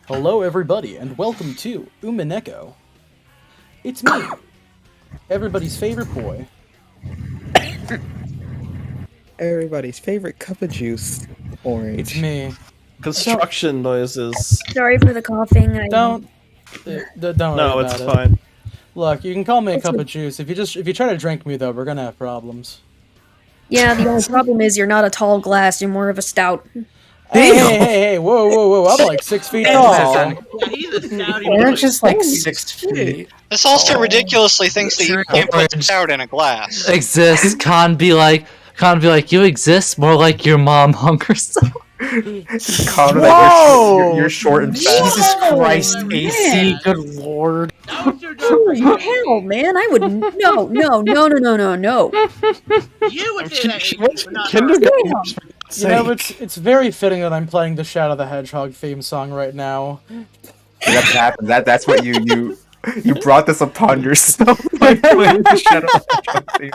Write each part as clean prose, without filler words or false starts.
Hello, everybody, and welcome to Umineko. It's me, everybody's favorite boy. Everybody's favorite cup of juice, orange. It's me. Construction noises. Sorry for the coughing. Don't worry No, about it's it. fine. Look, you can call me a cup of juice. If you try to drink me though, we're gonna have problems. Yeah, the only problem is you're not a tall glass. You're more of a stout. Hey, whoa! I'm like 6 feet tall. Yeah, he's a stouty boy. Orange is like 6 feet. This also ridiculously thinks that you can't put Orange stout in a glass. exists. Can't be like you exist. More like your mom hung herself. Connor, Whoa! you're short and fat. Jesus Christ, man. AC, good lord. That was your Holy joke. hell, man! I would no. You would say that, She Amy, went but to not kindergarten. her. You know, it's very fitting that I'm playing the Shadow the Hedgehog theme song right now. That's what happened. That's what you brought this upon yourself. Like, playing the Shadow of the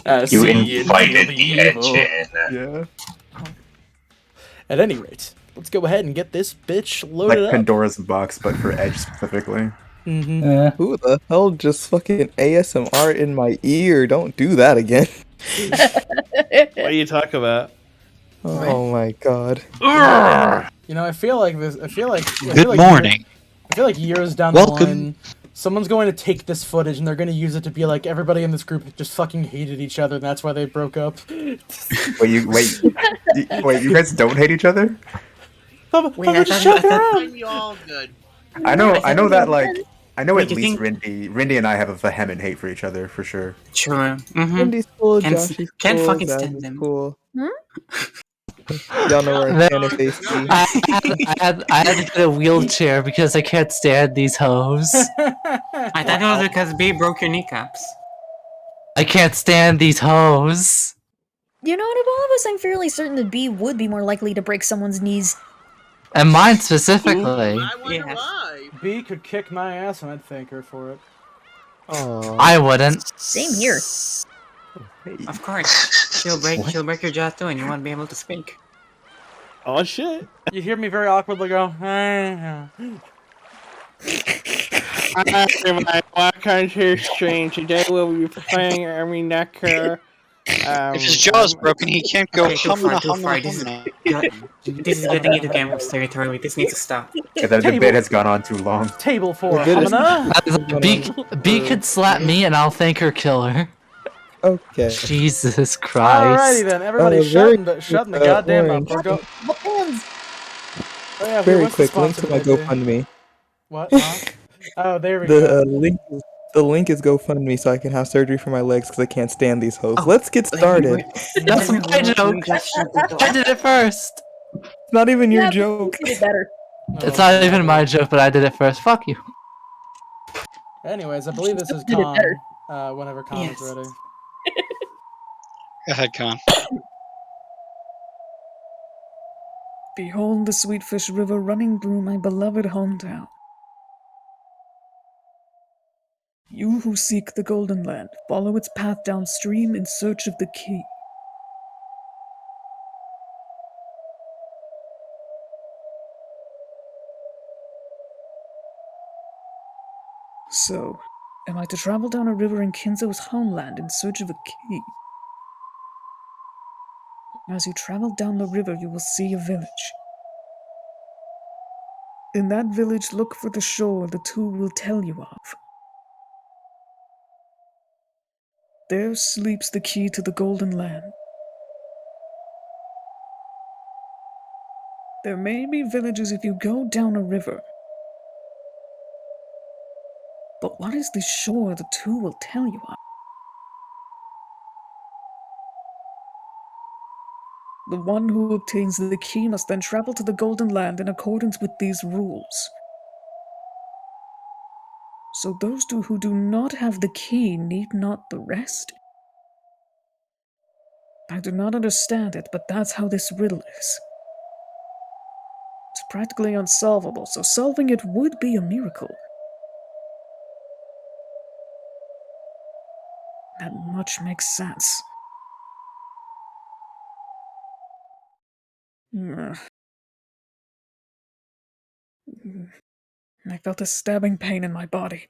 Hedgehog You invited the edge in. theme. At any rate, let's go ahead and get this bitch Yeah, loaded like up. Pandora's box, but for Edge specifically. Who the hell just fucking ASMR in my ear? Don't do that again. What do you talk about? Oh my god. You know, I feel like Good morning. I feel like years down Welcome. the line, someone's going to take this footage and they're going to use it to be like everybody in this group just fucking hated each other, and that's why they broke up. Wait, you guys don't hate each other? I find you all good. I know that like I know at you least think- Rindy and I have a vehement hate for each other for sure. True. Mm-hmm. Wendy's cool, Can't- Josh is can't cool, fucking Zach stand is them. cool. Hmm? Y'all know where I'm standing, face. I had to get a wheelchair because I can't stand these hoes. I thought it was because B broke your kneecaps. I can't stand these hoes. You know, out of all of us, I'm fairly certain that B would be more likely to break someone's knees. And mine specifically. I wonder Yes. why. B could kick my ass and I'd thank her for it. Oh, I wouldn't. Same here. Of course. She'll break your jaw too and you won't be able to speak. Oh shit! You hear me very awkwardly go, Hi everybody, welcome to the stream. Today we'll be playing Umineko. If his jaw is broken, he can't go Okay, too far. humna. This is getting into Game of territory. This needs to stop. Yeah, the debate has gone on too long. table for It is- Hamana. B could slap me and I'll thank her killer. okay. Jesus Alrighty Christ. then, everybody very shut the quick, goddamn Orange. up. We're go- Hands. Oh, yeah, Very what's the quick, link sponsor to my today, B? GoFundMe. What? Huh? Oh, there we go. The link is GoFundMe so I can have surgery for my legs because I can't stand these hoes. Oh, Let's get started. That's my joke. I did it first. It's not even your Yeah, joke. You did better. It's not even my joke, but I did it first. Fuck you. Anyways, I believe this is Did it Con. better. Whenever Con Yes. is ready. Go ahead, Con. Behold the Sweetfish River running through my beloved hometown. You who seek the Golden Land, follow its path downstream in search of the key. So, am I to travel down a river in Kinzo's homeland in search of a key? As you travel down the river, you will see a village. In that village, look for the shore the two will tell you of. There sleeps the key to the Golden Land. There may be villages if you go down a river. But what is the shore the two will tell you of? The one who obtains the key must then travel to the Golden Land in accordance with these rules. So those two who do not have the key need not the rest. I do not understand it, but that's how this riddle is. It's practically unsolvable, so solving it would be a miracle. That much makes sense. Ugh. I felt a stabbing pain in my body.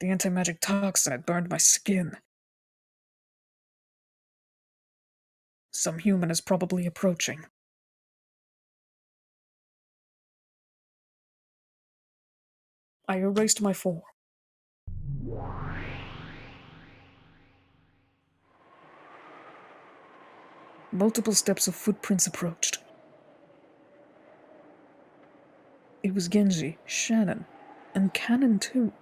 The anti-magic toxin had burned my skin. Some human is probably approaching. I erased my form. Multiple steps of footprints approached. It was Genji, Shannon, and Cannon too.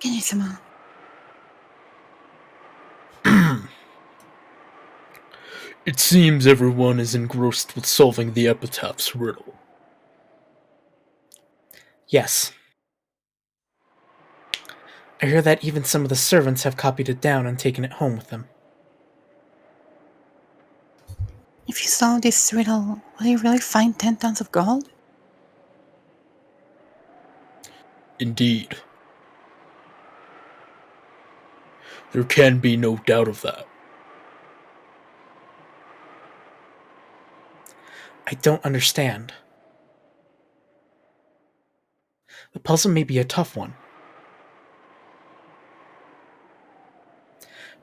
Genji-sama. It seems everyone is engrossed with solving the Epitaph's riddle. Yes. I hear that even some of the servants have copied it down and taken it home with them. If you solve this riddle, will you really find 10 tons of gold? Indeed. There can be no doubt of that. I don't understand. The puzzle may be a tough one.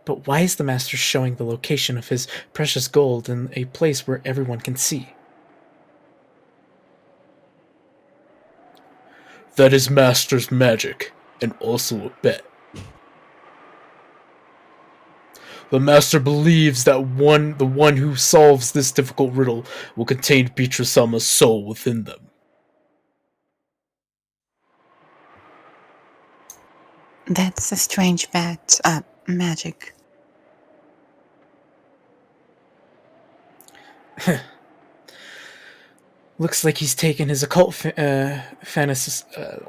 But why is the master showing the location of his precious gold in a place where everyone can see? That is master's magic, and also a bet. The master believes that the one who solves this difficult riddle will contain Beatrice-sama's soul within them. That's a strange bet. Magic. Looks like he's taken his occult fanaticism.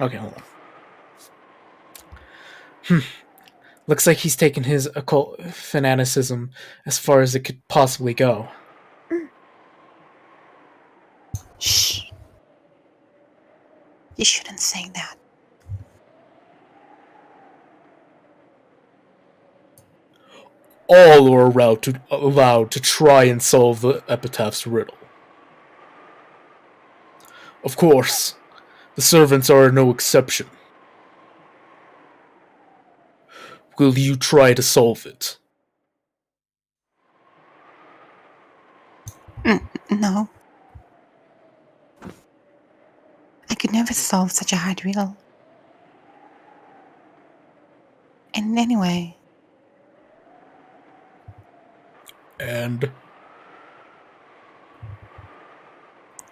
Okay, hold on. Looks like he's taken his occult fanaticism as far as it could possibly go. Shh. You shouldn't say that. All are allowed to try and solve the Epitaph's riddle. Of course, the servants are no exception. Will you try to solve it? No. I could never solve such a hard riddle. And anyway... And?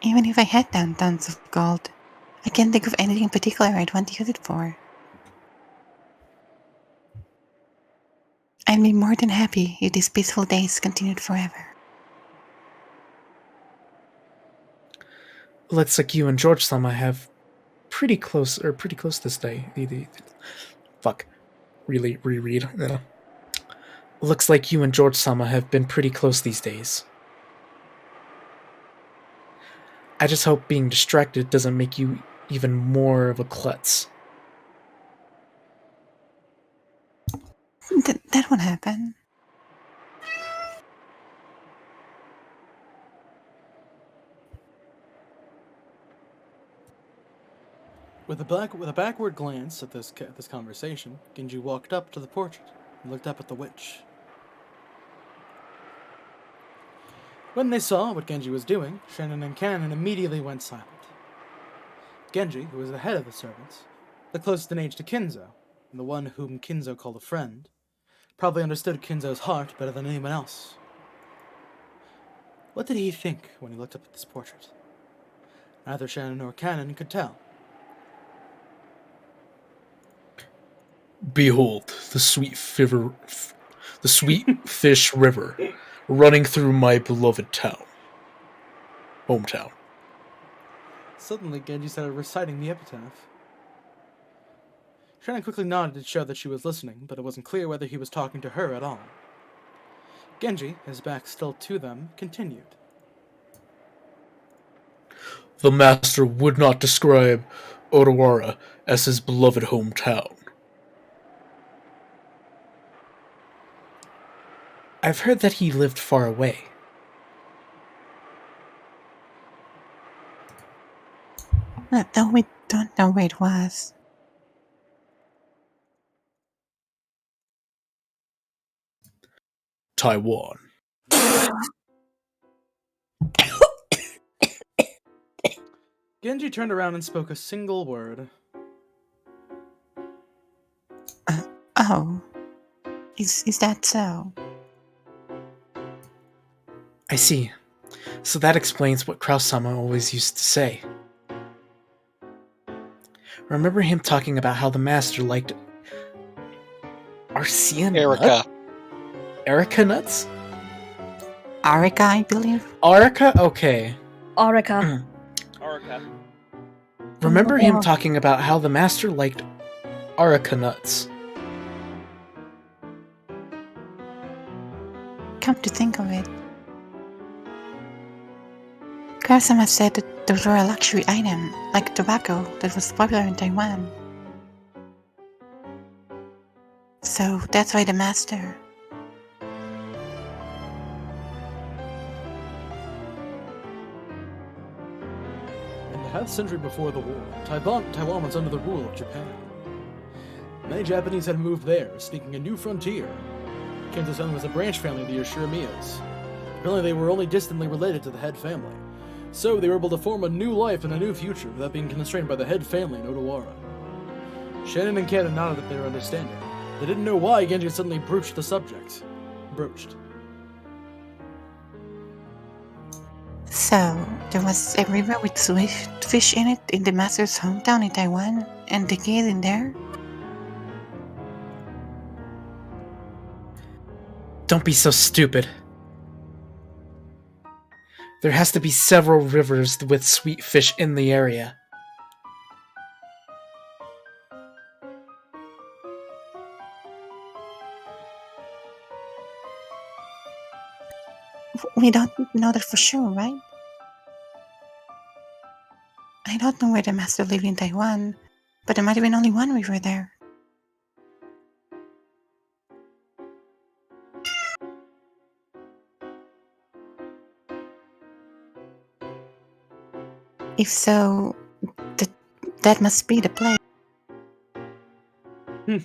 Even if I had 10 tons of gold, I can't think of anything in particular I'd want to use it for. I'd be more than happy if these peaceful days continued forever. Looks like you and George-sama have pretty close this day. Fuck. Really reread. Yeah. Looks like you and George-sama have been pretty close these days. I just hope being distracted doesn't make you even more of a klutz. That won't happen. With a backward glance at this conversation, Genji walked up to the portrait and looked up at the witch. When they saw what Genji was doing, Shannon and Cannon immediately went silent. Genji, who was the head of the servants, the closest in age to Kinzo, and the one whom Kinzo called a friend, probably understood Kinzo's heart better than anyone else. What did he think when he looked up at this portrait? Neither Shannon nor Cannon could tell. Behold, the sweet fish river, running through my beloved hometown. Suddenly, Genji started reciting the epitaph. Shannon quickly nodded to show that she was listening, but it wasn't clear whether he was talking to her at all. Genji, his back still to them, continued. The master would not describe Odawara as his beloved hometown. I've heard that he lived far away. Though we don't know where it was. Taiwan. Genji turned around and spoke a single word. Oh. Is that so? I see. So that explains what Kraus-sama always used to say. Remember him talking about how the master liked Arcean Erica. nut? Erica nuts? Arica, I believe. Arica? Okay. Orica. Remember him talking about how the master liked Arica nuts. Come to think of it, Karasama said that those were a luxury item, like tobacco, that was popular in Taiwan. So that's why the master... In the half century before the war, Taiwan was under the rule of Japan. Many Japanese had moved there, seeking a new frontier. Kinzo-san was a branch family of the Yoshiromiyas. Apparently they were only distantly related to the head family. So they were able to form a new life and a new future without being constrained by the head family in Odawara. Shannon and Cannon nodded at their understanding. They didn't know why Genji suddenly broached the subject. So, there was a river with swift fish in it in the master's hometown in Taiwan, and they get in there? Don't be so stupid. There has to be several rivers with sweet fish in the area. We don't know that for sure, right? I don't know where the master lived in Taiwan, but there might have been only one river there. If so, that must be the place. Only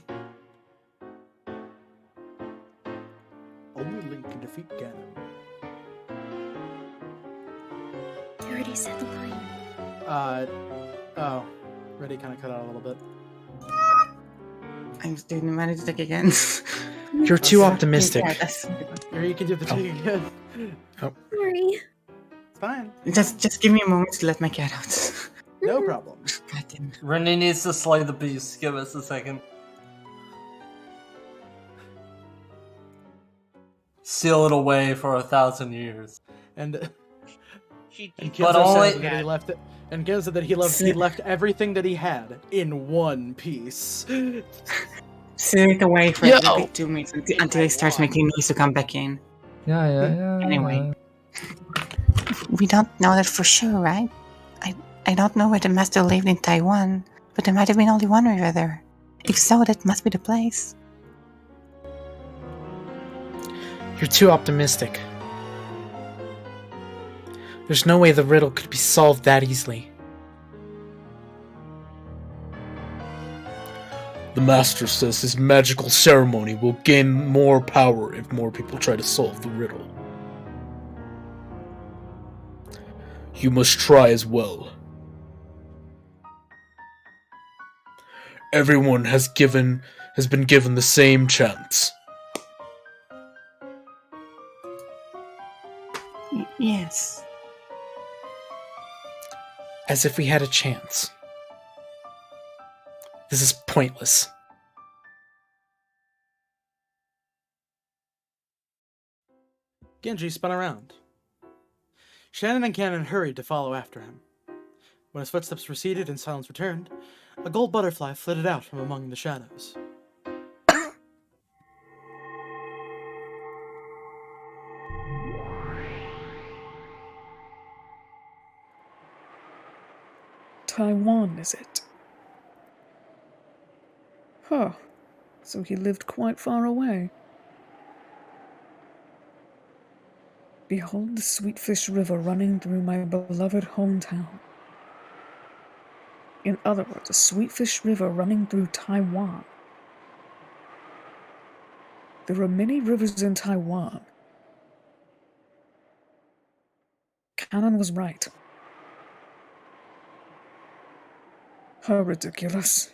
Link can defeat Ganon. You already said the line. Oh. Ready kind of cut out a little bit. I'm just doing the magic stick again. You're too optimistic. Here, you can do the trick again. Sorry. It's fine. Just give me a moment to let my cat out. No problem. Rennie needs to slay the beast. Give us a second. Seal it away for 1,000 years. And But Kenzo only- said that he left it. And Kenzo said that he left everything that he had in one piece. Seal it away for Yo. like 2 minutes until he starts making noise to come back in. Yeah. Anyway. We don't know that for sure, right? I don't know where the master lived in Taiwan, but there might have been only one river there. If so, that must be the place. You're too optimistic. There's no way the riddle could be solved that easily. The master says his magical ceremony will gain more power if more people try to solve the riddle. You must try as well. Everyone has been given the same chance. Yes. As if we had a chance. This is pointless. Genji spun around. Shannon and Cannon hurried to follow after him. When his footsteps receded and silence returned, a gold butterfly flitted out from among the shadows. Taiwan, is it? Huh. So he lived quite far away. Behold the Sweetfish River running through my beloved hometown. In other words, a Sweetfish River running through Taiwan. There are many rivers in Taiwan. Canon was right. How ridiculous.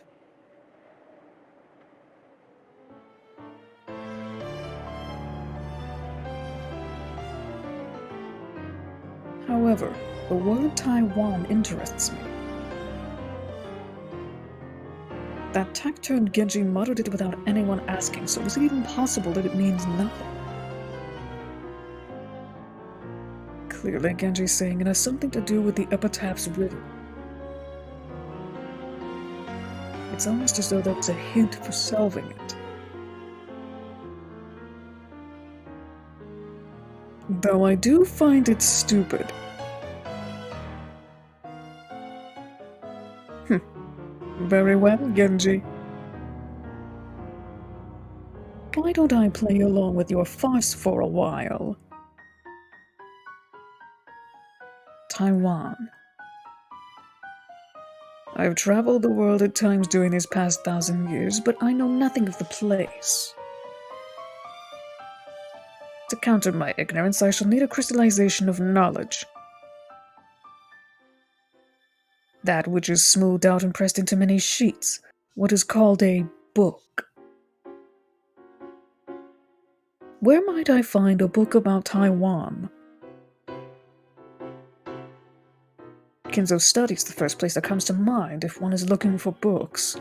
However, the word Taiwan interests me. That taciturn Genji muttered it without anyone asking, so is it even possible that it means nothing? Clearly, Genji's saying it has something to do with the Epitaph's riddle. It's almost as though there was a hint for solving it. Though I do find it stupid. Very well, Genji. Why don't I play along with your farce for a while? Taiwan. I've traveled the world at times during these past 1,000 years, but I know nothing of the place. To counter my ignorance, I shall need a crystallization of knowledge. That which is smoothed out and pressed into many sheets, what is called a book. Where might I find a book about Taiwan? Kinzo Study's the first place that comes to mind if one is looking for books.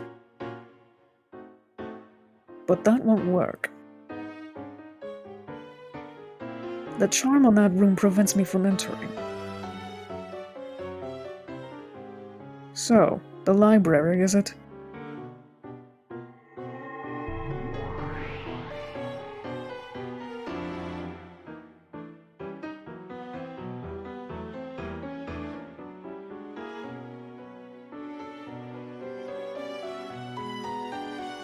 But that won't work. The charm on that room prevents me from entering. So, the library, is it?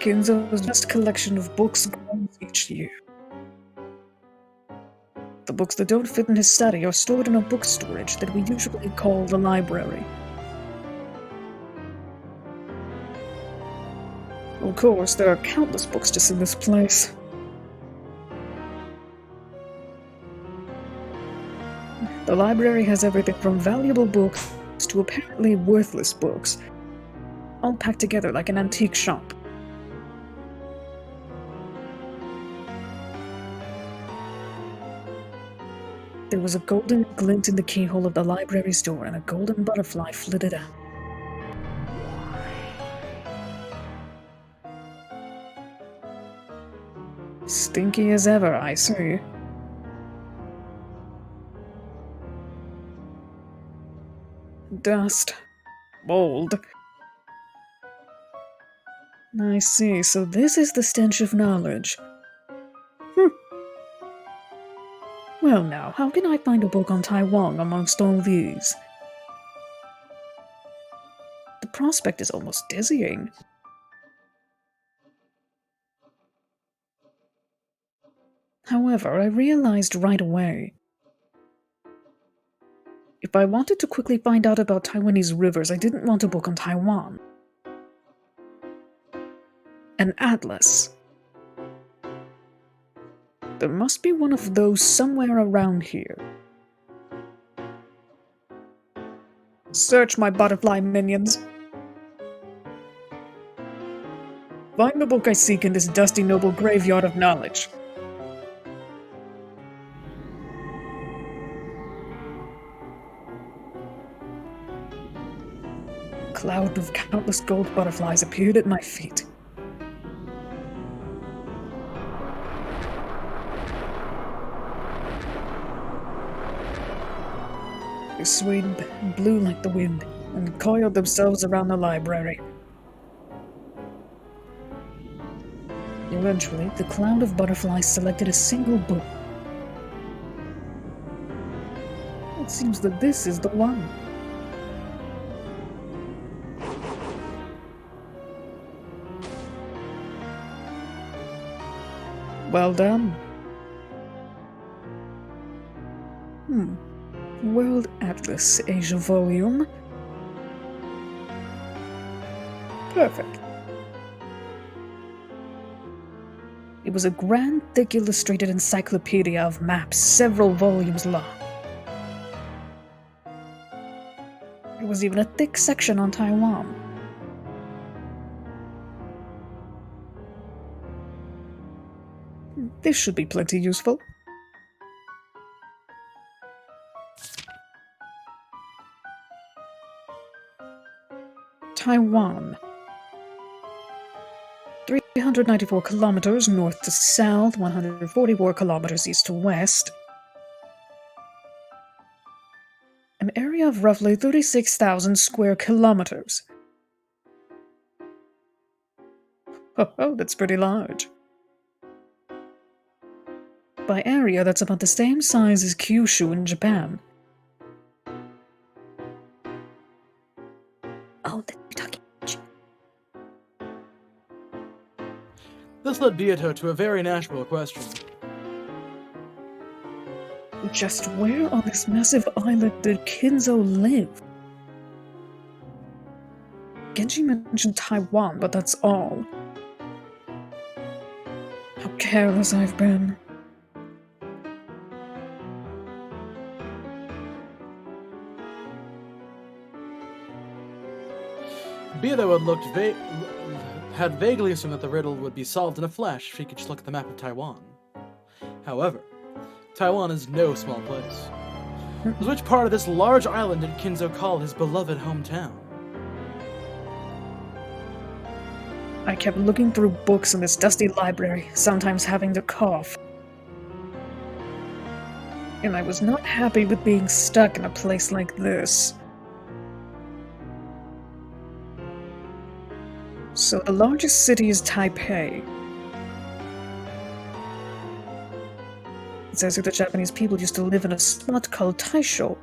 Kinzo's just collection of books grows each year. The books that don't fit in his study are stored in a book storage that we usually call the library. Of course, there are countless books just in this place. The library has everything from valuable books to apparently worthless books, all packed together like an antique shop. There was a golden glint in the keyhole of the library's door, and a golden butterfly flitted out. Stinky as ever, I see. Dust. Mold. I see, so this is the stench of knowledge. Well now, how can I find a book on Taiwan amongst all these? The prospect is almost dizzying. However, I realized right away. If I wanted to quickly find out about Taiwanese rivers, I didn't want a book on Taiwan. An atlas. There must be one of those somewhere around here. Search, my butterfly minions. Find the book I seek in this dusty noble graveyard of knowledge. A cloud of countless gold butterflies appeared at my feet. They swayed and blew like the wind, and coiled themselves around the library. Eventually, the cloud of butterflies selected a single book. It seems that this is the one. Well done. World Atlas, Asia Volume. Perfect. It was a grand, thick illustrated encyclopedia of maps, several volumes long. There was even a thick section on Taiwan. This should be plenty useful. Taiwan. 394 kilometers north to south, 144 kilometers east to west. An area of roughly 36,000 square kilometers. Oh, that's pretty large. By area, that's about the same size as Kyushu in Japan. Oh, you're talking. This led Beato to a very natural question. Just where on this massive island did Kinzo live? Genji mentioned Taiwan, but that's all. How careless I've been. Beato had vaguely assumed that the riddle would be solved in a flash if he could just look at the map of Taiwan. However, Taiwan is no small place. Which part of this large island did Kinzo call his beloved hometown? I kept looking through books in this dusty library, sometimes having to cough. And I was not happy with being stuck in a place like this. So the largest city is Taipei. It says that the Japanese people used to live in a spot called Taisho.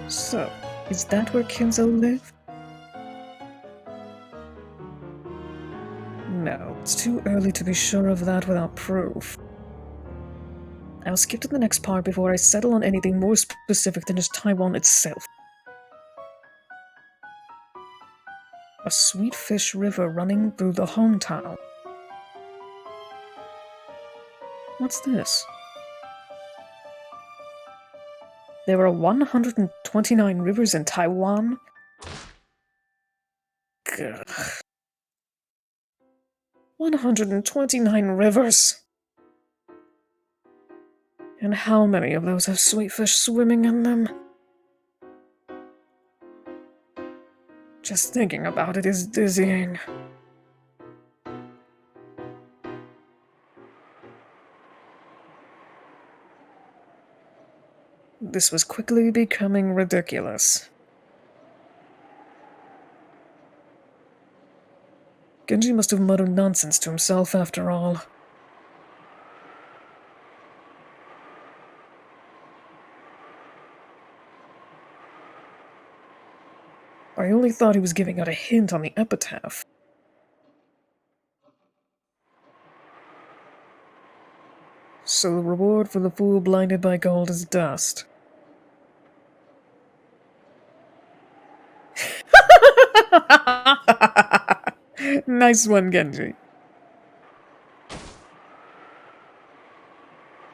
So, is that where Kinzo lived? No, it's too early to be sure of that without proof. I'll skip to the next part before I settle on anything more specific than just Taiwan itself. A sweet fish river running through the hometown. What's this? There are 129 rivers in Taiwan? Gah. 129 rivers! And how many of those have sweet fish swimming in them? Just thinking about it is dizzying. This was quickly becoming ridiculous. Genji must have muttered nonsense to himself after all. I only thought he was giving out a hint on the epitaph. So the reward for the fool blinded by gold is dust. Nice one, Genji.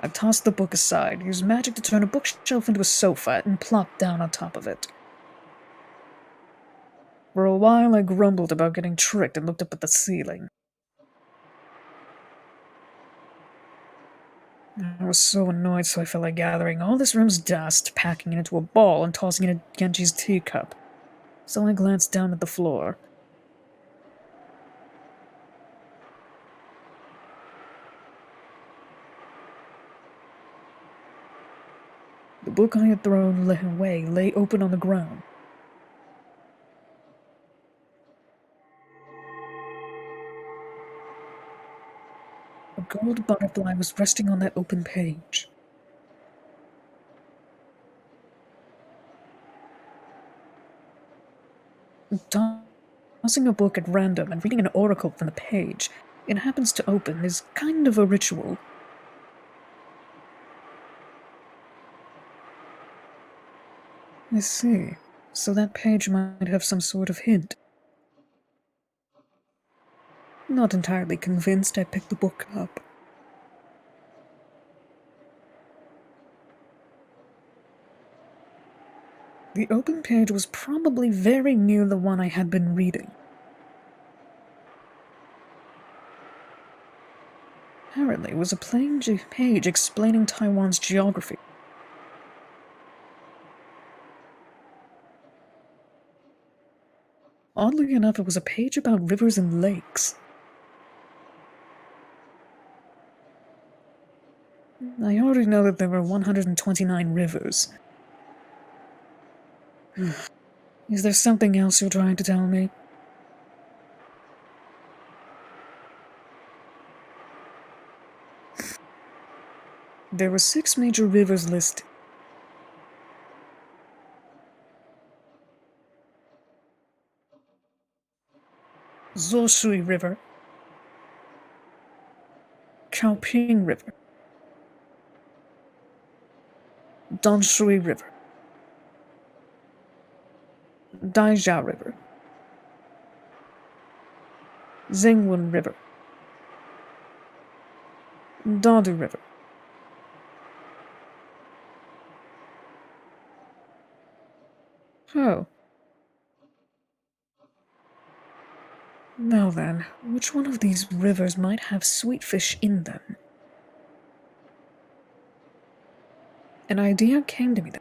I tossed the book aside, used magic to turn a bookshelf into a sofa, and plopped down on top of it. For a while I grumbled about getting tricked and looked up at the ceiling. I was so annoyed, so I felt like gathering all this room's dust, packing it into a ball, and tossing it in Genji's teacup. So I glanced down at the floor. The book I had thrown away lay open on the ground. A gold butterfly was resting on that open page. Tossing a book at random and reading an oracle from the page, it happens to open, is kind of a ritual. I see. So that page might have some sort of hint. Not entirely convinced I picked the book up. The open page was probably very near the one I had been reading. Apparently, it was a plain page explaining Taiwan's geography. Oddly enough, it was a page about rivers and lakes. I already know that there were 129 rivers. Is there something else you're trying to tell me? There were 6 major rivers listed. Zoshui River, Chaoping River, Donshui River, Daijia River, Zengwen River, Dadu River. Oh. Now then, which one of these rivers might have sweet fish in them? An idea came to me then.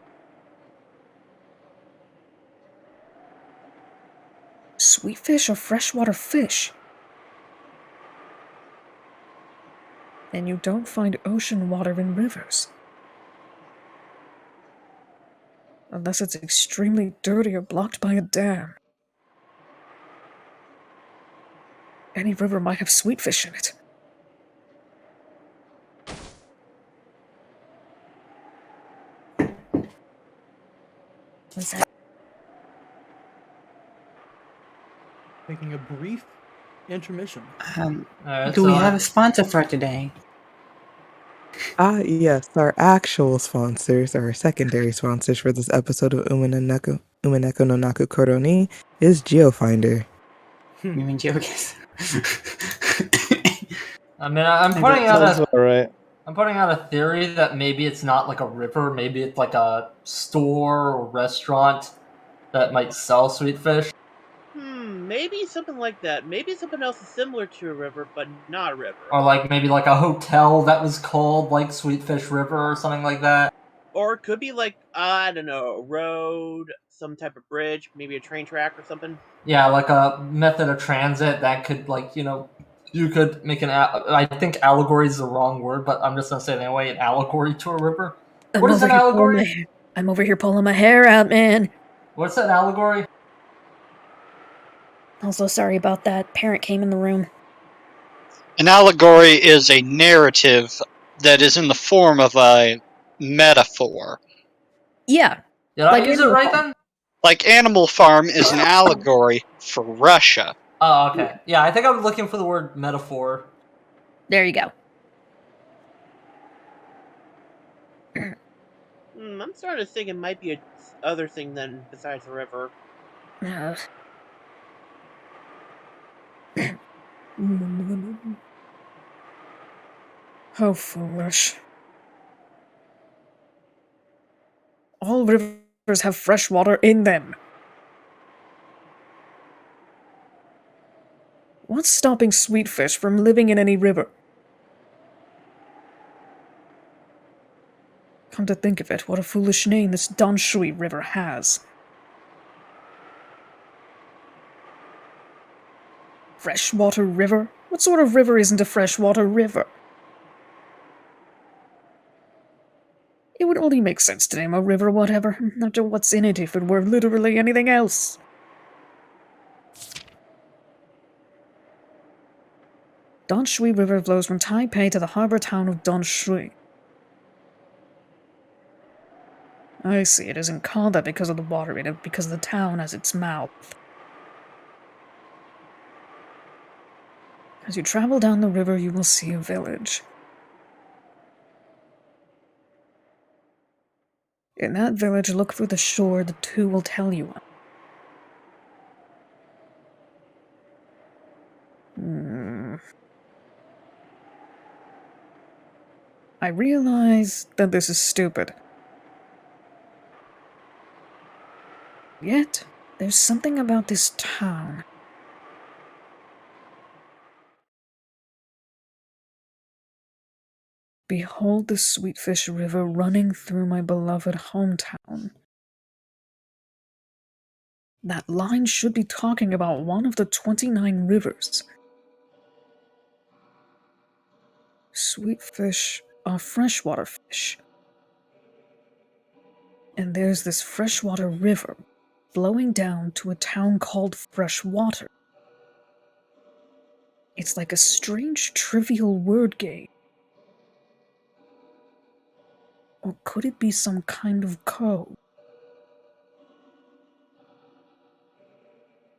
Sweet fish or freshwater fish? And you don't find ocean water in rivers. Unless it's extremely dirty or blocked by a dam. Any river might have sweet fish in it. Was that? Taking a brief intermission. Alright, Do we so have a sponsor for today? Yes, our actual sponsors, our secondary sponsors for this episode of Umineko no Naku Koro ni is GeoFinder. You mean Geoguess? I mean, I'm putting Sounds out about right. I'm putting out a theory that maybe it's not like a river, maybe it's like a store or restaurant that might sell sweet fish. Maybe something like that. Maybe something else is similar to a river, but not a river. Or like maybe like a hotel that was called like Sweetfish River or something like that. Or it could be like, I don't know, a road, some type of bridge, maybe a train track or something. Yeah, like a method of transit that could like, you could make I think allegory is the wrong word, but I'm just gonna say it anyway, an allegory to a river. What is an allegory? I'm over here pulling my hair out, man. What's an allegory? Also, sorry about that. Parent came in the room. An allegory is a narrative that is in the form of a metaphor. Yeah. Did I use it right then? Like Animal Farm is an allegory for Russia. Oh, okay. Yeah, I think I was looking for the word metaphor. There you go. I'm starting to think it might be a other thing than besides the river. How foolish. All rivers have fresh water in them. What's stopping sweet fish from living in any river? Come to think of it, what a foolish name this Danshui River has. Freshwater river? What sort of river isn't a freshwater river? It would only make sense to name a river whatever, after what's in it if it were literally anything else. Danshui River flows from Taipei to the harbor town of Danshui. I see, it isn't called that because of the water in it, because the town has its mouth. As you travel down the river, you will see a village. In that village, look for the shore the two will tell you on. I realize that this is stupid. Yet, there's something about this town. Behold the Sweetfish River running through my beloved hometown. That line should be talking about one of the 29 rivers. Sweetfish are freshwater fish. And there's this freshwater river flowing down to a town called Freshwater. It's like a strange, trivial word game. Or could it be some kind of code?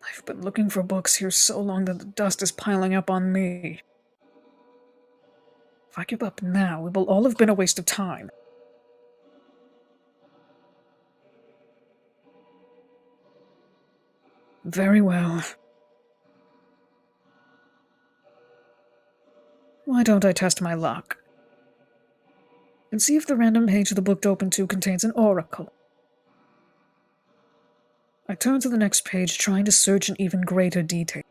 I've been looking for books here so long that the dust is piling up on me. If I give up now, it will all have been a waste of time. Very well. Why don't I test my luck? And see if the random page the book opened to contains an oracle. I turn to the next page, trying to search in even greater detail.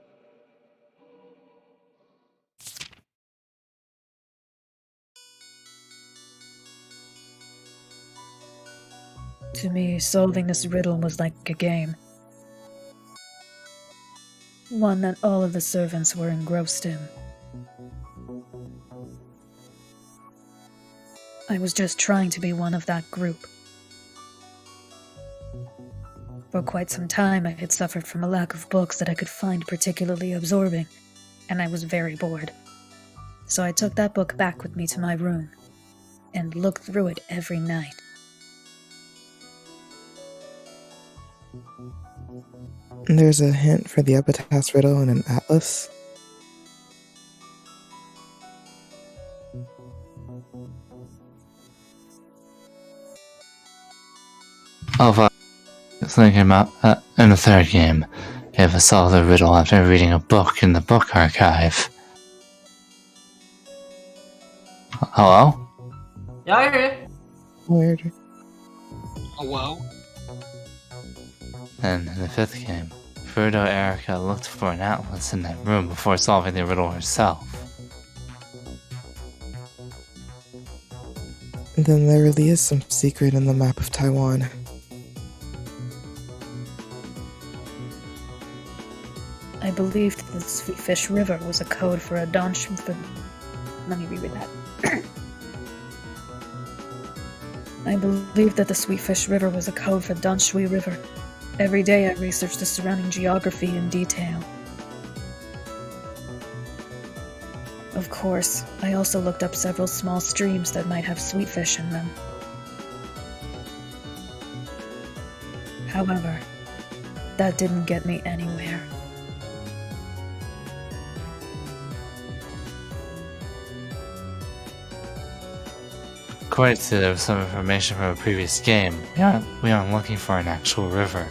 To me, solving this riddle was like a game. One that all of the servants were engrossed in. I was just trying to be one of that group. For quite some time, I had suffered from a lack of books that I could find particularly absorbing, and I was very bored. So I took that book back with me to my room, and looked through it every night. There's a hint for the Epitaph riddle in an atlas. Thinking about in the third game, if I solve the riddle after reading a book in the book archive. Hello? Yeah, I hear you. Weird. Hello? And in the fifth game, Frodo Erica looked for an atlas in that room before solving the riddle herself. Then there really is some secret in the map of Taiwan. I believed that the Sweetfish River was a code for a Donch. Let me reread that. I believed that the Sweetfish River was a code for Danshui River. Every day I researched the surrounding geography in detail. Of course, I also looked up several small streams that might have sweetfish in them. However, that didn't get me anywhere. According to some information from a previous game, we aren't looking for an actual river.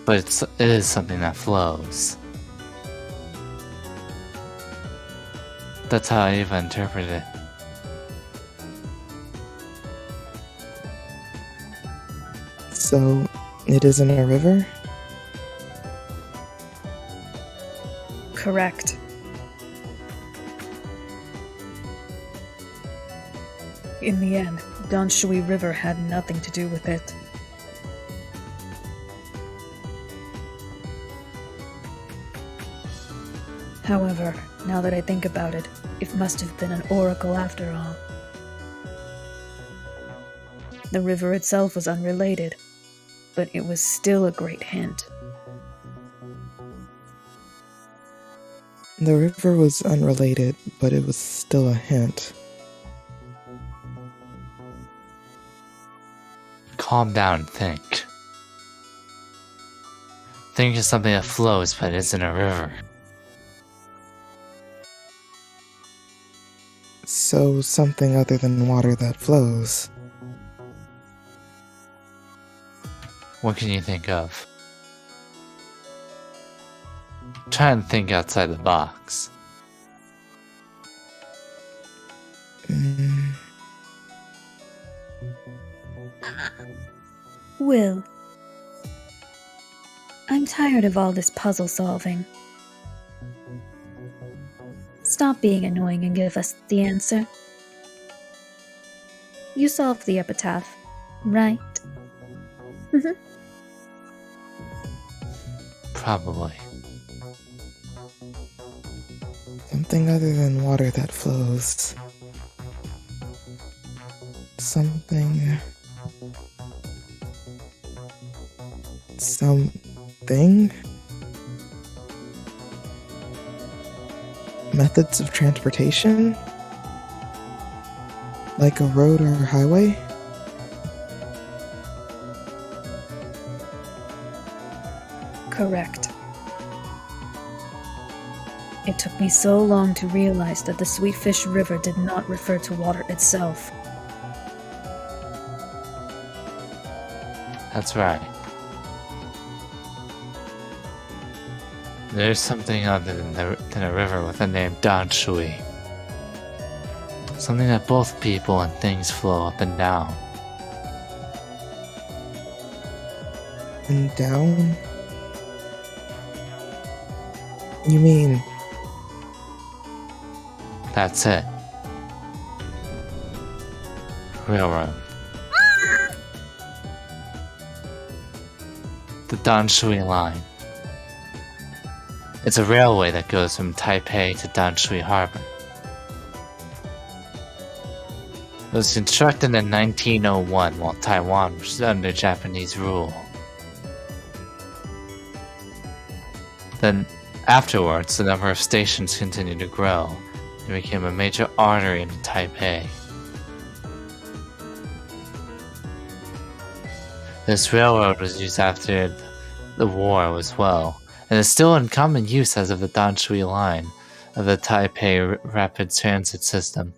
But it is something that flows. That's how I even interpret it. So, it isn't a river? Correct. In the end, Danshui River had nothing to do with it. However, now that I think about it, it must have been an oracle after all. The river itself was unrelated, but it was still a great hint. The river was unrelated, but it was still a hint. Calm down and think. Think of something that flows but isn't a river. So something other than water that flows. What can you think of? Try and think outside the box. Will, I'm tired of all this puzzle solving. Stop being annoying and give us the answer. You solved the epitaph, right? Probably. Something other than water that flows. Something. Methods of transportation? Like a road or highway? Correct. It took me so long to realize that the Sweetfish River did not refer to water itself. That's right. There's something other than a river with the name Danshui. Something that both people and things flow up and down. And down? You mean... That's it. Railroad. The Danshui Line. It's a railway that goes from Taipei to Danshui Harbor. It was constructed in 1901 while Taiwan was under Japanese rule. Then, afterwards, the number of stations continued to grow and became a major artery into Taipei. This railroad was used after the war as well, and is still in common use as of the Danshui Line of the Taipei Rapid Transit System.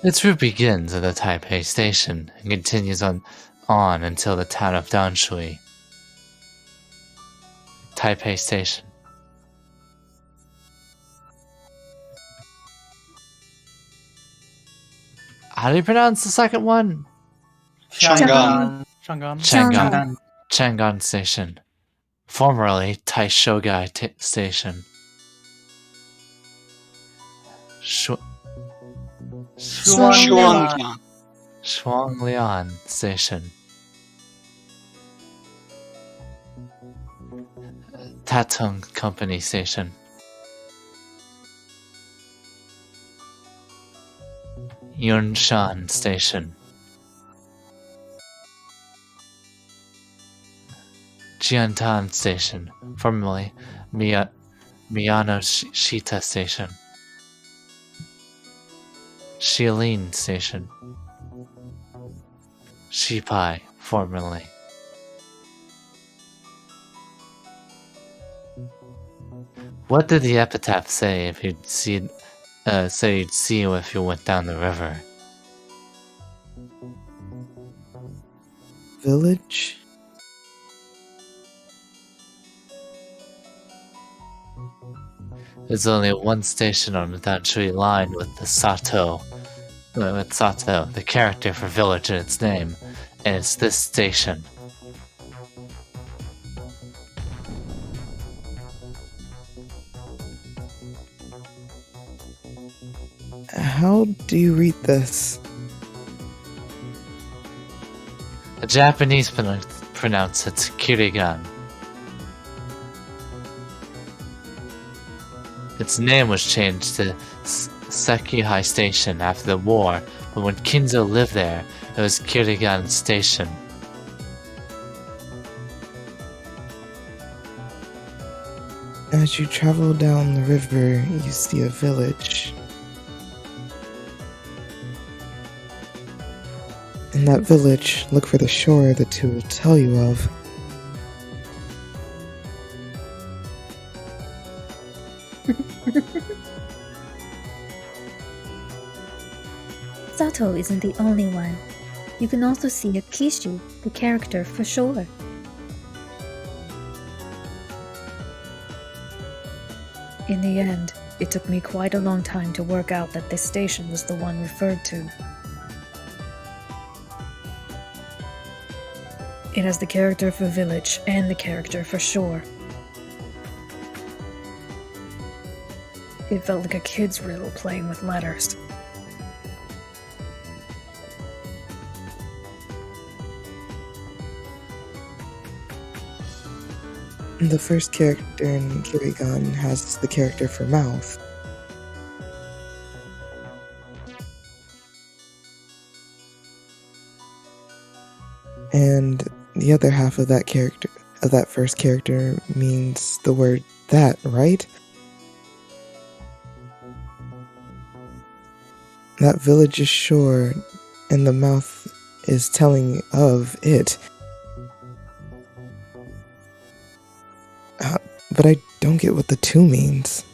Its route begins at the Taipei Station and continues on until the town of Danshui. Taipei Station. How do you pronounce the second one? Chang'an. Chang'an Station. Formerly Taishogai Station. Shuanglian Station. Tatung Company Station. Yunshan Station. Jiantan Station, formerly Miyanoshita Station. Shilin Station. Shipai, formerly. What did the epitaph say if you'd see you if you went down the river? Village? There's only one station on the Danshui line with Sato, the character for village in its name, and it's this station. How do you read this? The Japanese pronounce it Kirigan. Its name was changed to Sekihai Station after the war, but when Kinzo lived there, it was Kirigan Station. As you travel down the river, you see a village. In that village, look for the shore the two will tell you of. Sato isn't the only one. You can also see Akishu, the character, for sure. In the end, it took me quite a long time to work out that this station was the one referred to. It has the character for village and the character for shore. It felt like a kid's riddle playing with letters. The first character in Kirigan has the character for mouth. And the other half of that character, of that first character, means the word that, right? That village is shore, and the mouth is telling of it. But I don't get what the two means.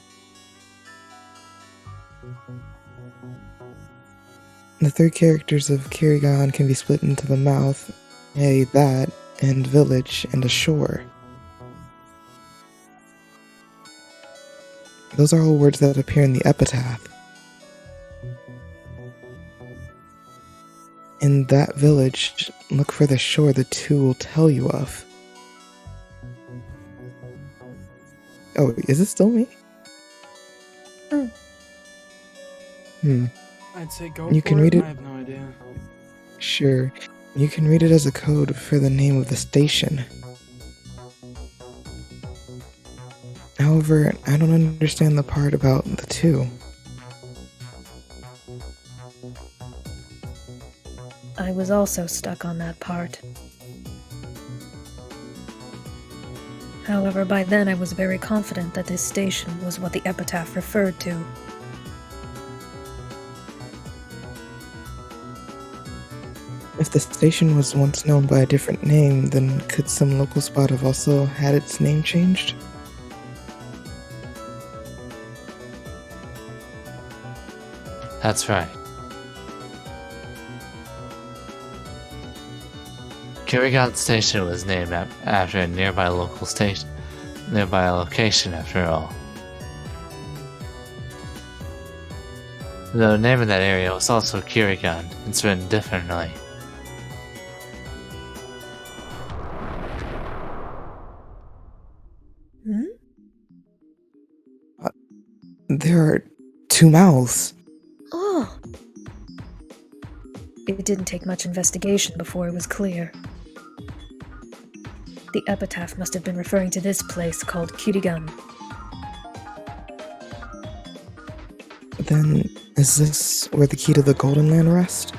The three characters of Kirigan can be split into the mouth, a that, and village, and a shore. Those are all words that appear in the Epitaph. In that village, look for the shore the two will tell you of. Oh, is it still me? I'd say go You for can it. read it. I have no idea. Sure. You can read it as a code for the name of the station. However, I don't understand the part about the two. I was also stuck on that part. However, by then I was very confident that this station was what the Epitaph referred to. If the station was once known by a different name, then could some local spot have also had its name changed? That's right. Kirigan Station was named after a nearby location after all. The name of that area was also Kirigan, it's written differently. There are two mouths. Oh! It didn't take much investigation before it was clear. The Epitaph must have been referring to this place called Kirigan. Then, is this where the key to the Golden Land rests?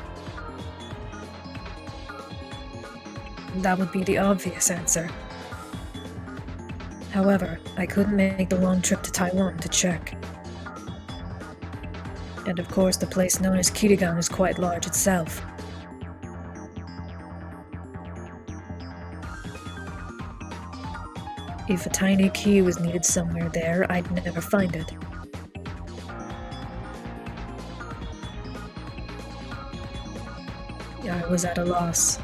That would be the obvious answer. However, I couldn't make the long trip to Taiwan to check. And of course, the place known as Kirigan is quite large itself. If a tiny key was needed somewhere there, I'd never find it. I was at a loss.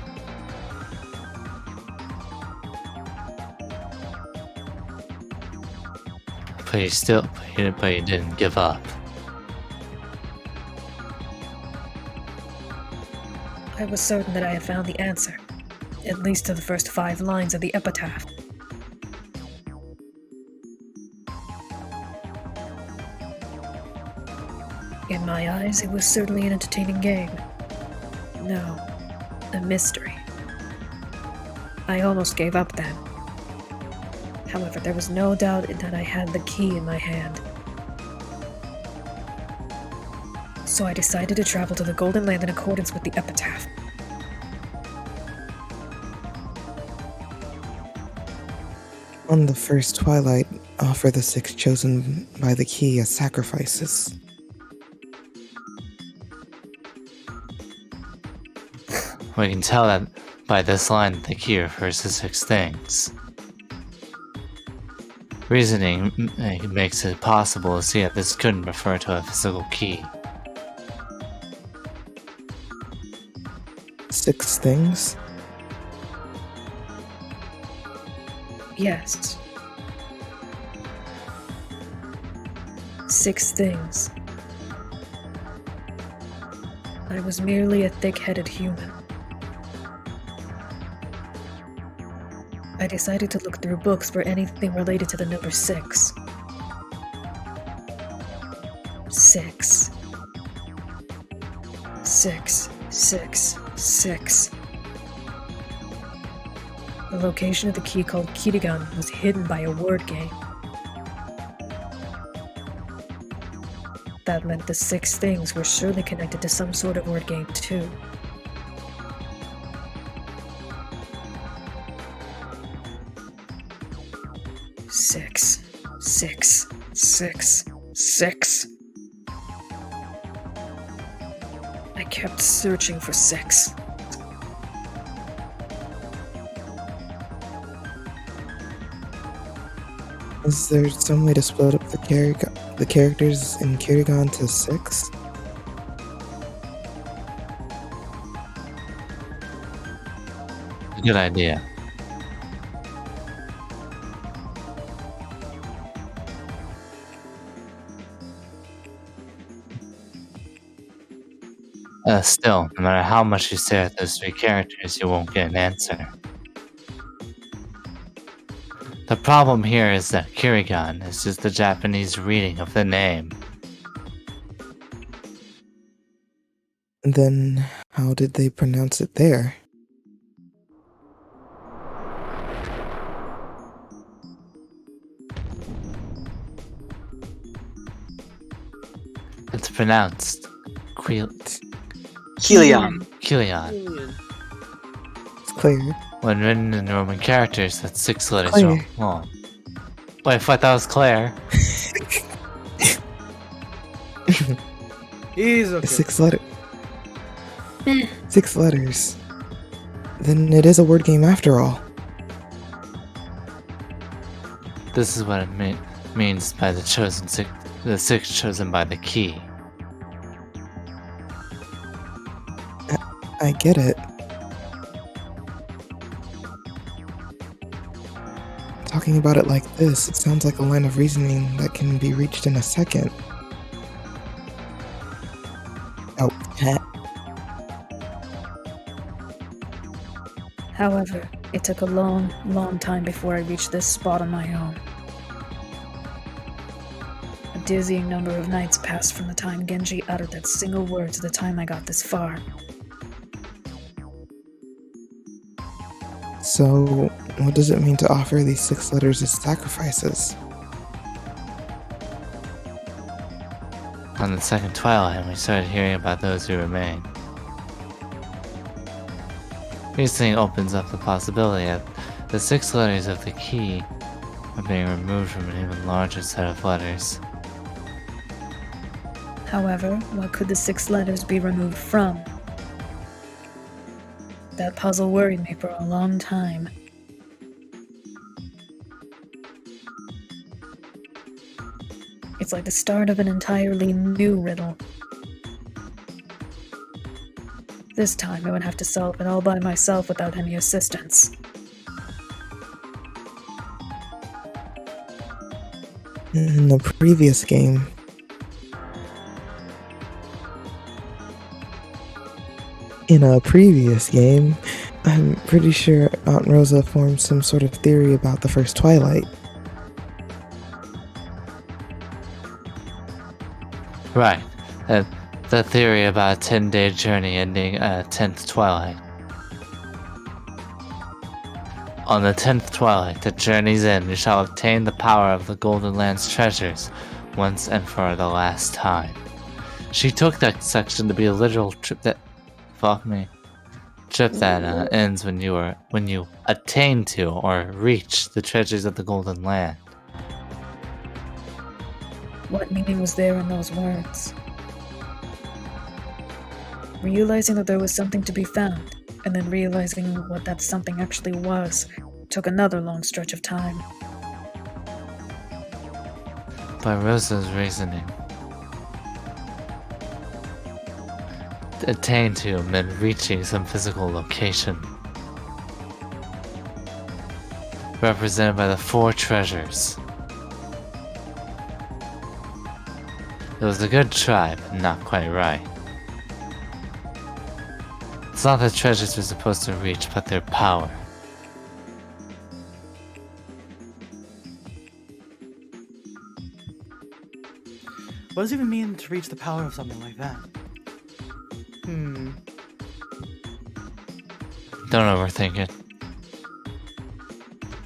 But you didn't give up. I was certain that I had found the answer, at least to the first 5 lines of the Epitaph. In my eyes, it was certainly an entertaining game. No, a mystery. I almost gave up then. However, there was no doubt that I had the key in my hand. So I decided to travel to the Golden Land in accordance with the Epitaph. On the first twilight, offer the 6 chosen by the key as sacrifices. We can tell that by this line the key refers to 6 things. Reasoning makes it possible to see that this couldn't refer to a physical key. 6 things? Yes. 6 things. I was merely a thick-headed human. I decided to look through books for anything related to the number 6. 6. 6, 6, 6. The location of the key called Kirigan was hidden by a word game. That meant the 6 things were surely connected to some sort of word game too. Six, 6, 6, 6. I kept searching for 6. Is there some way to split up the characters in Kirigan to 6? Good idea. Still, no matter how much you stare at those 3 characters, you won't get an answer. The problem here is that Kirigan is just the Japanese reading of the name. Then how did they pronounce it there? It's pronounced Helion. Kilian. It's clear. When written in Roman characters, that's 6 letters Claire. long. Wait, I thought that was Claire. He's okay. 6 letters. 6 letters. Then it is a word game after all. This is what it means by the 6 chosen by the key. I get it. Talking about it like this, it sounds like a line of reasoning that can be reached in a second. Oh, However, it took a long, long time before I reached this spot on my own. A dizzying number of nights passed from the time Genji uttered that single word to the time I got this far. So, what does it mean to offer these 6 letters as sacrifices? On the second twilight, we started hearing about those who remain. Reasoning opens up the possibility that the 6 letters of the key are being removed from an even larger set of letters. However, what could the 6 letters be removed from? That puzzle worried me for a long time. It's like the start of an entirely new riddle. This time I would have to solve it all by myself without any assistance. In the previous game, I'm pretty sure Aunt Rosa formed some sort of theory about the first Twilight. Right. The theory about a 10-day journey ending at a 10th twilight. On the 10th twilight, the journey's end, we shall obtain the power of the Golden Land's treasures once and for the last time. She took that section to be a literal trip that... Trip that ends when you attain to or reach the treasures of the Golden Land. What meaning was there in those words? Realizing that there was something to be found, and then realizing what that something actually was, took another long stretch of time. by Rosa's reasoning, attain to him and reaching some physical location, represented by the 4 treasures. It was a good try, but not quite right. It's not the treasures we're supposed to reach, but their power. What does it even mean to reach the power of something like that? Don't overthink it.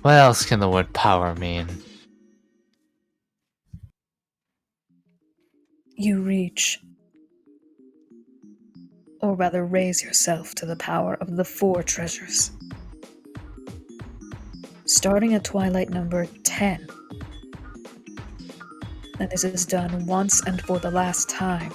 What else can the word power mean? You reach, or rather raise yourself to the power of the 4 treasures. Starting at twilight number 10. And this is done once and for the last time.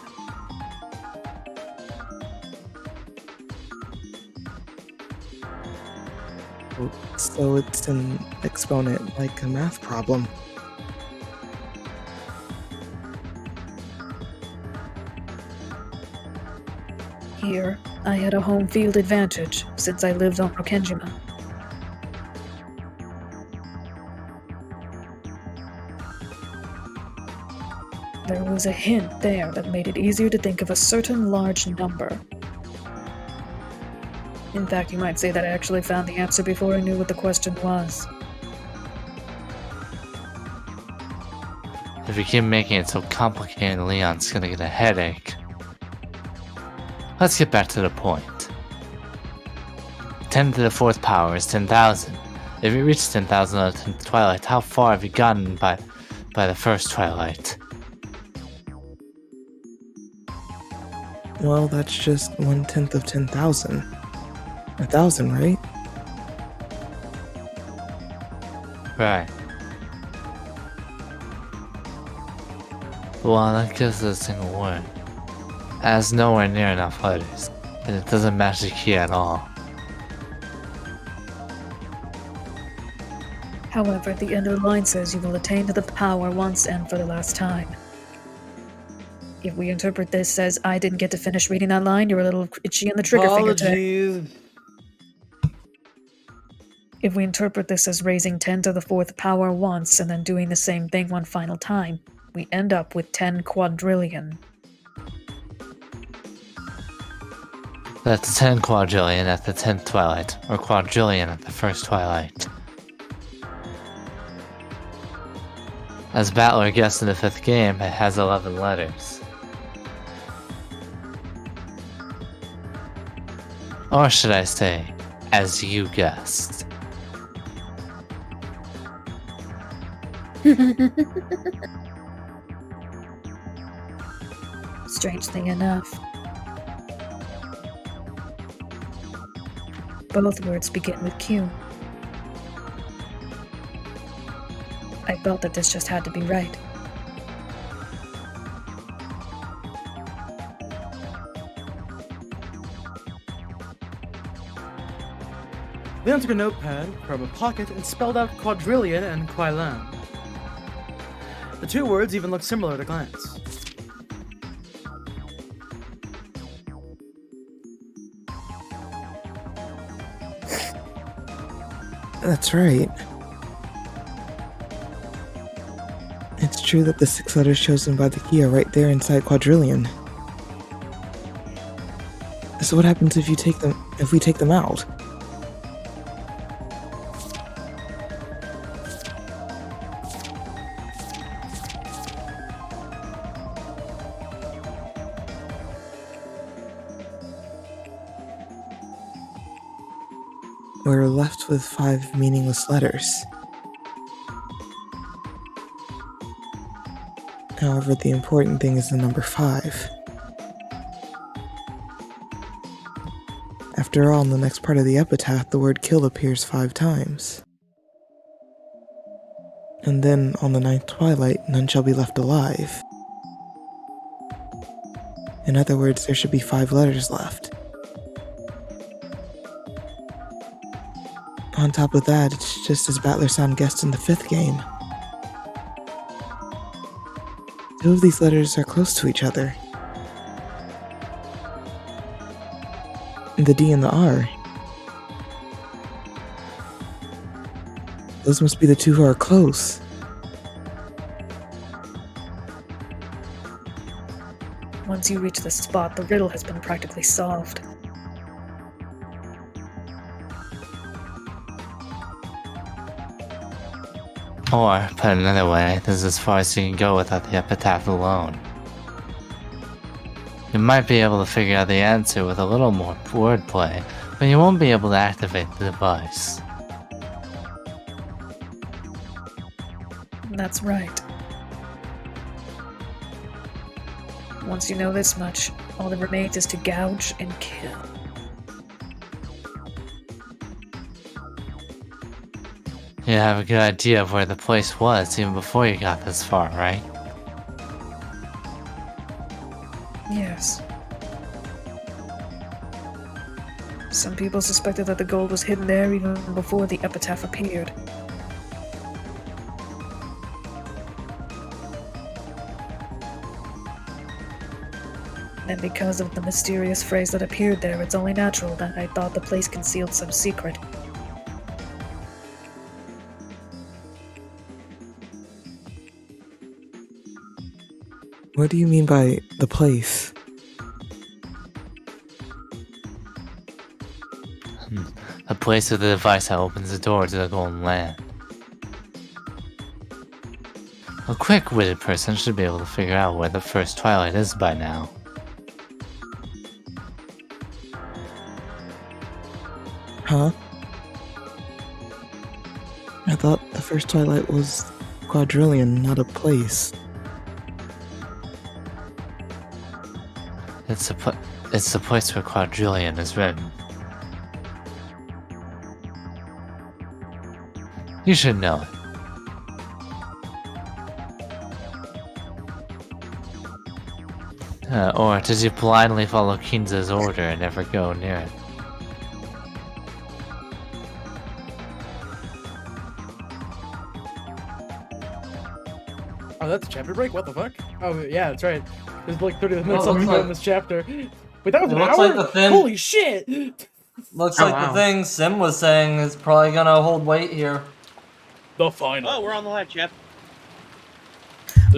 So it's an exponent like a math problem. Here, I had a home field advantage since I lived on Rokenjima. There was a hint there that made it easier to think of a certain large number. In fact, you might say that I actually found the answer before I knew what the question was. If we keep making it so complicated, Leon's gonna get a headache. Let's get back to the point. 10 to the 4th power is 10,000. If you reach 10,000 on the 10th twilight, how far have you gotten by the first twilight? Well, that's just 1/10 of 10,000. 1,000, right? Right. Well, that gives us a single word. It has nowhere near enough letters, and it doesn't match the key at all. However, at the end of the line says you will attain to the power once and for the last time. If we interpret this as I didn't get to finish reading that line, you're a little itchy on the trigger finger today. If we interpret this as raising 10 to the 4th power once and then doing the same thing one final time, we end up with 10 quadrillion. That's 10 quadrillion at the 10th twilight, or quadrillion at the first twilight. As Battler guessed in the 5th game, it has 11 letters. Or should I say, as you guessed. Strange thing enough, both words begin with Q. I felt that this just had to be right. Leon took a notepad from a pocket and spelled out quadrillion and quailan. The 2 words even looked similar at a glance. That's right. It's true that the 6 letters chosen by the key are right there inside quadrillion. So what happens if we take them out? We're left with 5 meaningless letters. However, the important thing is the number 5. After all, in the next part of the epitaph, the word kill appears 5 times. And then, on the 9th twilight, none shall be left alive. In other words, there should be 5 letters left. On top of that, it's just as Battler Sound guessed in the 5th game. Two of these letters are close to each other. The D and the R. Those must be the two who are close. Once you reach the spot, the riddle has been practically solved. Or, put another way, this is as far as you can go without the epitaph alone. You might be able to figure out the answer with a little more wordplay, but you won't be able to activate the device. That's right. Once you know this much, all that remains is to gouge and kill. You have a good idea of where the place was even before you got this far, right? Yes. Some people suspected that the gold was hidden there even before the epitaph appeared. And because of the mysterious phrase that appeared there, it's only natural that I thought the place concealed some secret. What do you mean by the place? The place with the device that opens the door to the Golden Land. A quick-witted person should be able to figure out where the first twilight is by now. Huh? I thought the first twilight was quadrillion, not a place. It's the place where quadrillion is written. You should know it. Or did you blindly follow Kinza's order and never go near it? Oh, that's a chapter break? What the fuck? Oh, yeah, that's right. There's like 30 minutes Oh, left to go in this chapter. Wait, that was an looks hour? like the thing. Holy shit! Looks like the thing Sim was saying is probably gonna hold weight here. The final. Oh, we're on the live chat.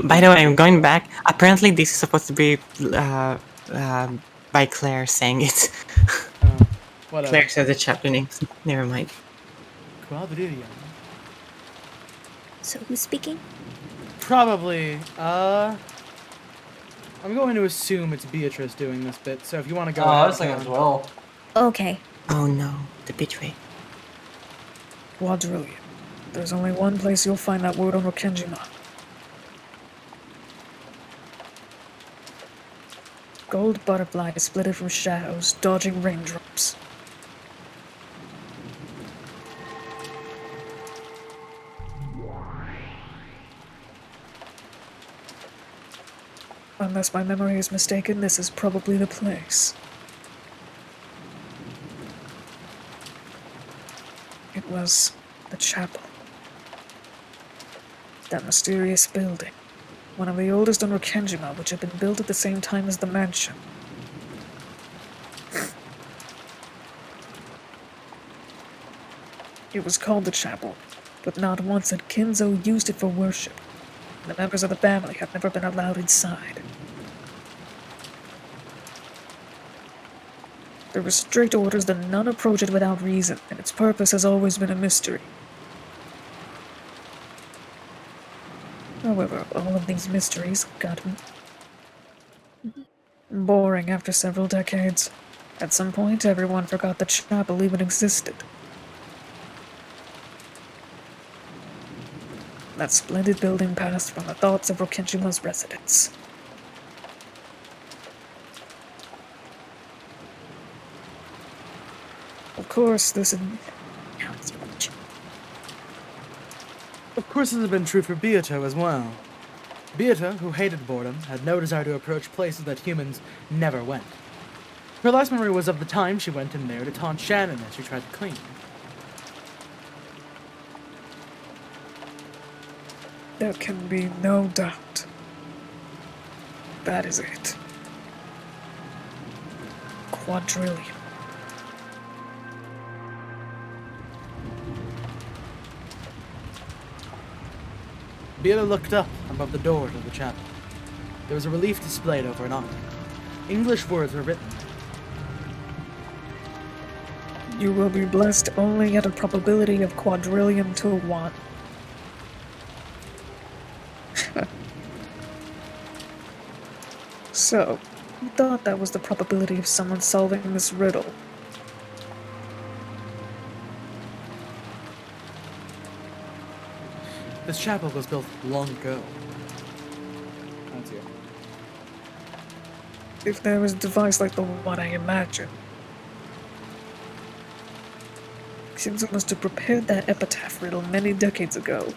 By the way, I'm going back. Apparently, this is supposed to be by Claire saying it. Whatever. Claire said the chapter name. Never mind. Quadrillion. So who's speaking? Probably, I'm going to assume it's Beatrice doing this bit, so if you want to go ahead. I was thinking as well. Okay. Oh no, the betray. Quadrillion. There's only one place you'll find that word on Rokenjima. Gold butterfly splitted from shadows, dodging raindrops. Unless my memory is mistaken, this is probably the place. It was the chapel. That mysterious building. One of the oldest on Rokenjima, which had been built at the same time as the mansion. It was called the chapel, but not once had Kinzo used it for worship. The members of the family have never been allowed inside. There were strict orders that none approach it without reason, and its purpose has always been a mystery. However, all of these mysteries got boring after several decades. At some point, everyone forgot the chapel even existed. That splendid building passed from the thoughts of Rokenjima's residents. Of course, this had... Of course, this has been true for Beato as well. Beata, who hated boredom, had no desire to approach places that humans never went. Her last memory was of the time she went in there to taunt Shannon as she tried to clean. There can be no doubt. That is it. Quadrillion. Beata looked up above the door to the chapel. There was a relief displayed over an ark. English words were written. You will be blessed only at a probability of quadrillion to 1. So, you thought that was the probability of someone solving this riddle. This chapel was built long ago. That's it. If there was a device like the one I imagine, Shinzo must have prepared that epitaph riddle many decades ago.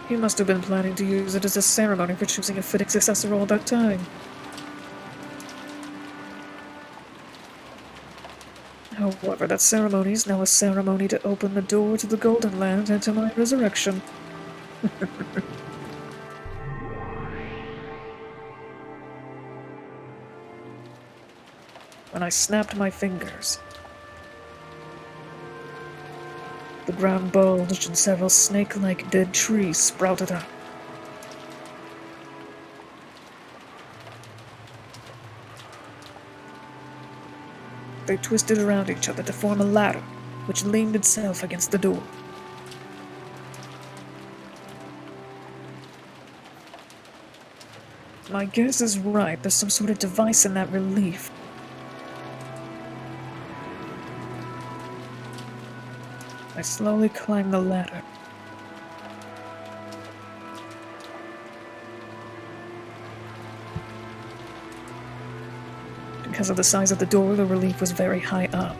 He must have been planning to use it as a ceremony for choosing a fitting successor all that time. However, that ceremony is now a ceremony to open the door to the Golden Land and to my resurrection. When I snapped my fingers, the ground bulged and several snake-like dead trees sprouted up. They twisted around each other to form a ladder, which leaned itself against the door. My guess is right, there's some sort of device in that relief. I slowly climbed the ladder. Because of the size of the door, the relief was very high up.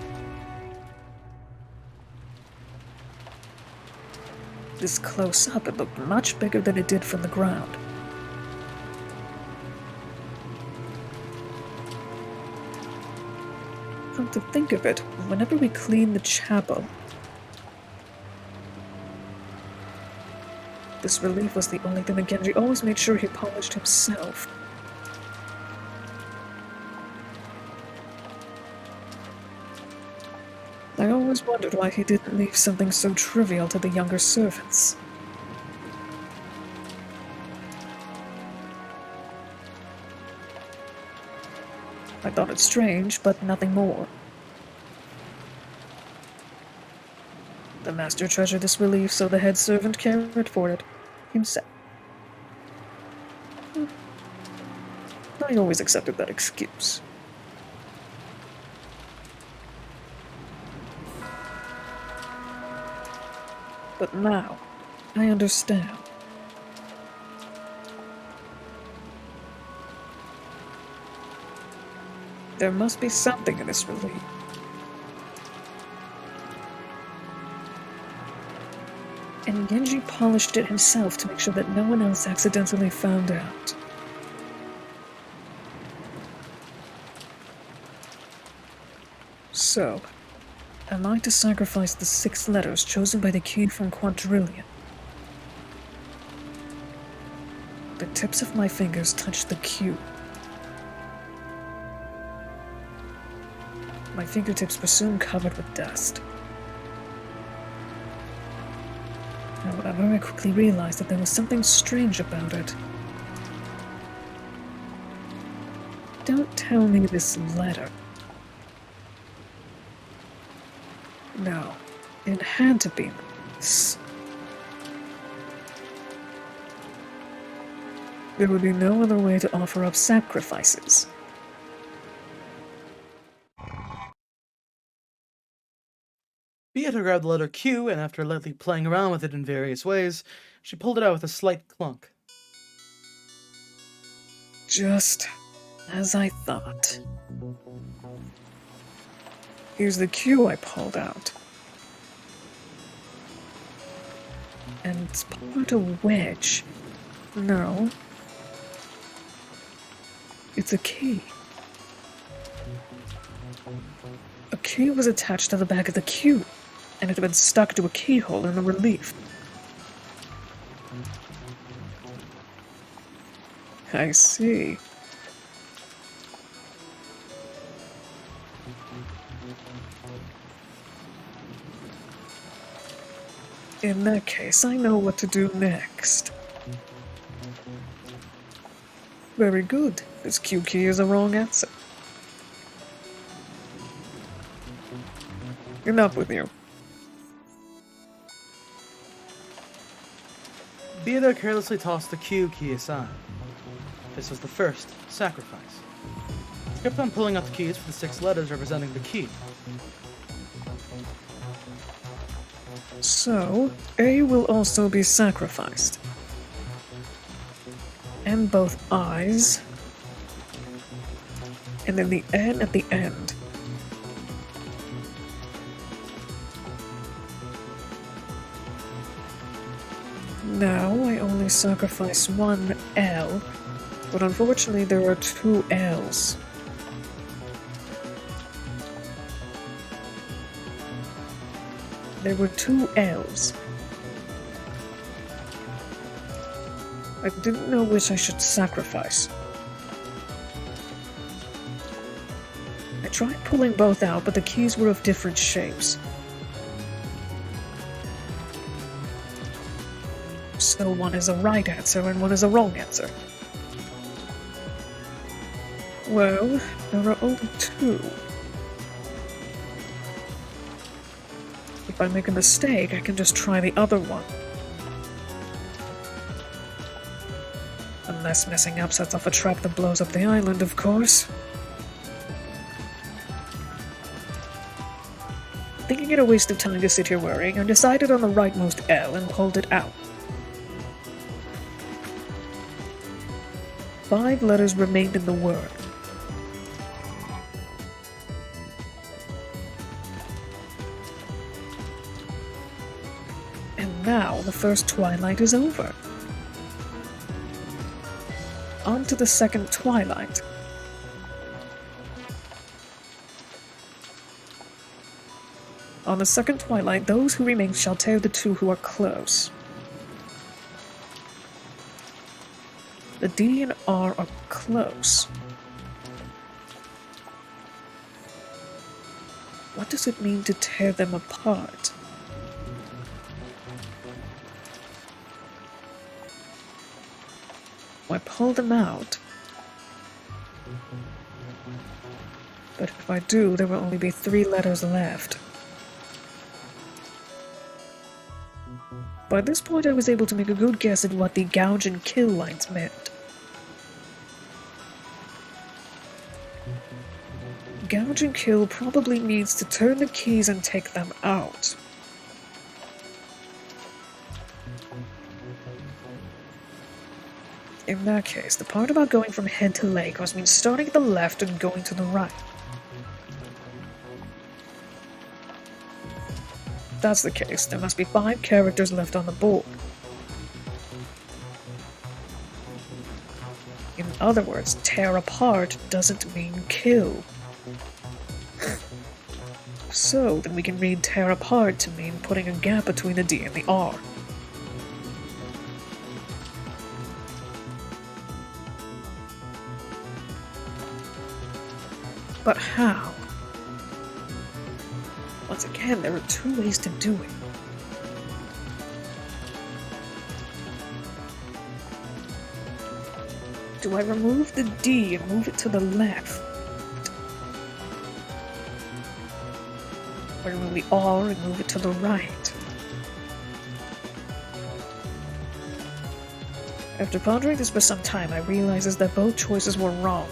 This close up, it looked much bigger than it did from the ground. Come to think of it, whenever we cleaned the chapel, this relief was the only thing that Genji always made sure he polished himself. I always wondered why he didn't leave something so trivial to the younger servants. I thought it strange, but nothing more. The master treasured this relief, so the head servant cared for it himself. I always accepted that excuse. But now, I understand. There must be something in this relief. And Genji polished it himself to make sure that no one else accidentally found out. So, am I to sacrifice the 6 letters chosen by the key from Quadrillion? The tips of my fingers touch the Q. My fingertips were soon covered with dust. However, I quickly realized that there was something strange about it. Don't tell me this letter. No, it had to be this. There would be no other way to offer up sacrifices. Beata grabbed the letter Q, and after lightly playing around with it in various ways, she pulled it out with a slight clunk. Just as I thought. Here's the Q I pulled out. And it's part a wedge. No. It's a key. A key was attached to the back of the Q. and it had been stuck to a keyhole in the relief. I see. In that case, I know what to do next. Very good. This Q key is a wrong answer. Enough with you. Theodore carelessly tossed the Q key aside. This was the first sacrifice. He kept on pulling out the keys for the 6 letters representing the key. So, A will also be sacrificed. And both I's. And then the N at the end. Now I only sacrifice one L, but unfortunately there are 2 L's. There were 2 L's. I didn't know which I should sacrifice. I tried pulling both out, but the keys were of different shapes. So one is a right answer and one is a wrong answer. Well, there are only 2. If I make a mistake, I can just try the other one. Unless messing up sets off a trap that blows up the island, of course. Thinking it a waste of time to sit here worrying, I decided on the rightmost L and pulled it out. 5 letters remained in the word. And now the first twilight is over. On to the second twilight. On the second twilight, those who remain shall tear the 2 who are close. The D and R are close. What does it mean to tear them apart? I pull them out. But if I do, there will only be 3 letters left. By this point, I was able to make a good guess at what the gouge and kill lines meant. Gouge and kill probably means to turn the keys and take them out. In that case, the part about going from head to leg must mean starting at the left and going to the right. If that's the case, there must be 5 characters left on the board. In other words, tear apart doesn't mean kill. So, then we can read tear apart to mean putting a gap between the D and the R. But how? Once again, there are 2 ways to do it. Do I remove the D and move it to the left? Or remove the R and move it to the right? After pondering this for some time, I realizes that both choices were wrong.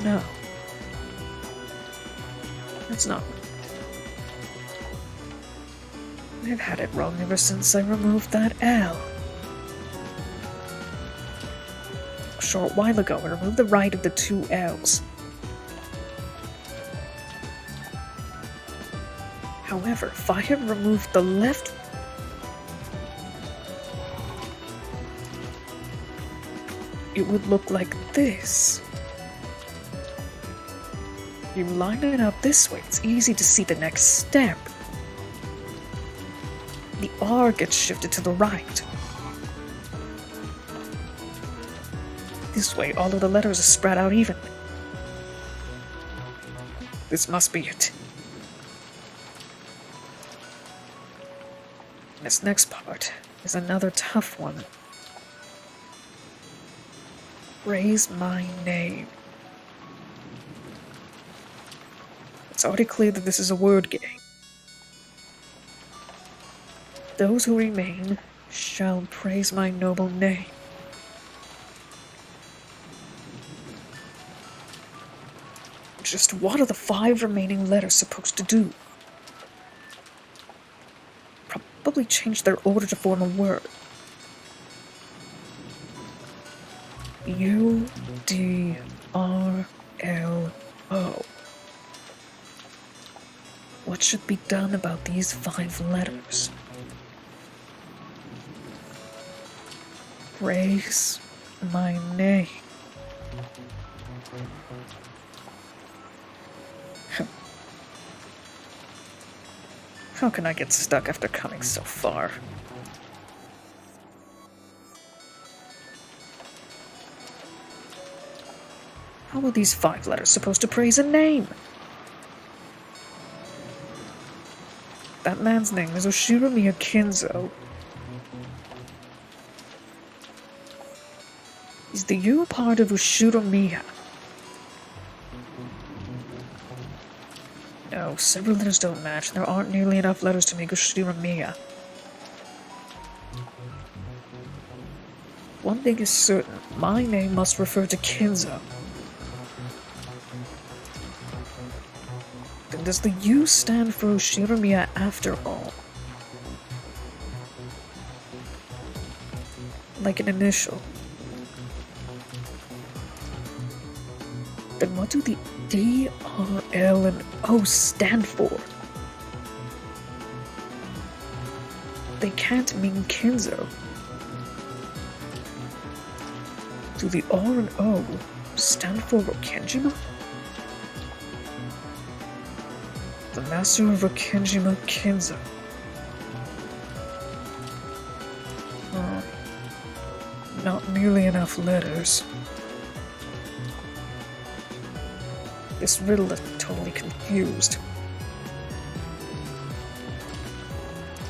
No. That's not right. I've had it wrong ever since I removed that L. A short while ago, I removed the right of the 2 L's. However, if I had removed the left, it would look like this. You line it up this way, it's easy to see the next step. The R gets shifted to the right. This way, all of the letters are spread out evenly. This must be it. This next part is another tough one. Raise my name. It's already clear that this is a word game. Those who remain shall praise my noble name. Just what are the 5 remaining letters supposed to do? Probably change their order to form a word. U-D-R-L-O. What should be done about these 5 letters? Praise my name. How can I get stuck after coming so far? How are these 5 letters supposed to praise a name? That man's name is Oshiramiya Kinzo. Is the U part of Oshiramiya? No, several letters don't match. There aren't nearly enough letters to make Oshiramiya. One thing is certain, my name must refer to Kinzo. Then does the U stand for Oshiramiya after all? Like an initial. Then what do the D, R, L, and O stand for? They can't mean Kinzo. Do the R and O stand for Rokenjima? The master of Rokenjima Kinzo. Not nearly enough letters. This riddle is totally confused.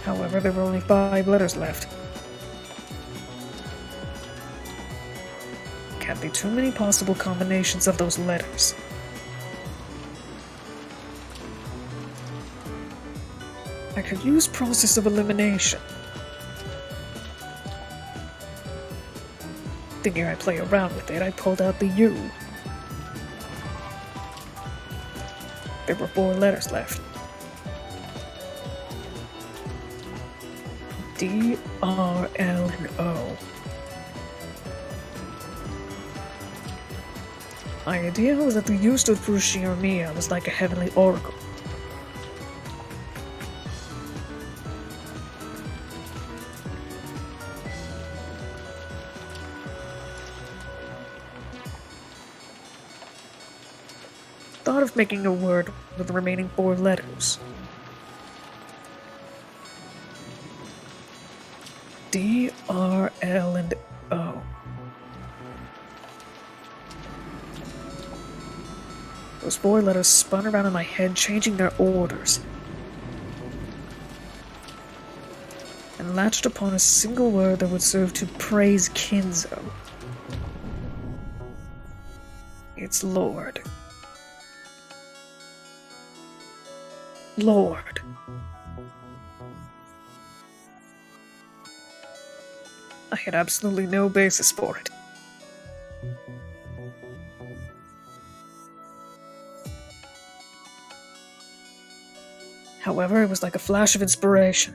However, there were only 5 letters left. Can't be too many possible combinations of those letters. I could use process of elimination. Thinking I'd play around with it, I pulled out the U. There were 4 letters left. D, R, L, and O. My idea was that the U stood for Ushiramiya was like a heavenly oracle. Thought of making a word with the remaining 4 letters. D, R, L, and O. Those 4 letters spun around in my head, changing their orders, and latched upon a single word that would serve to praise Kinzo. It's Lord. Lord. I had absolutely no basis for it. However, it was like a flash of inspiration.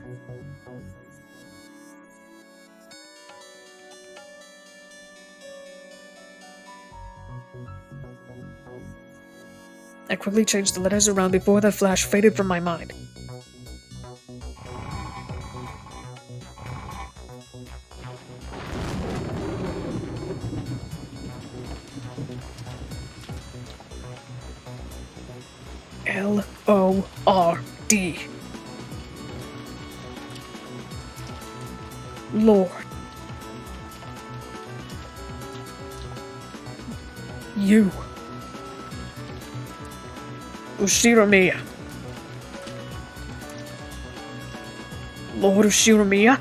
I quickly changed the letters around before that flash faded from my mind. Lord. Lord. You. Ushiramiya. Lord Ushiramiya.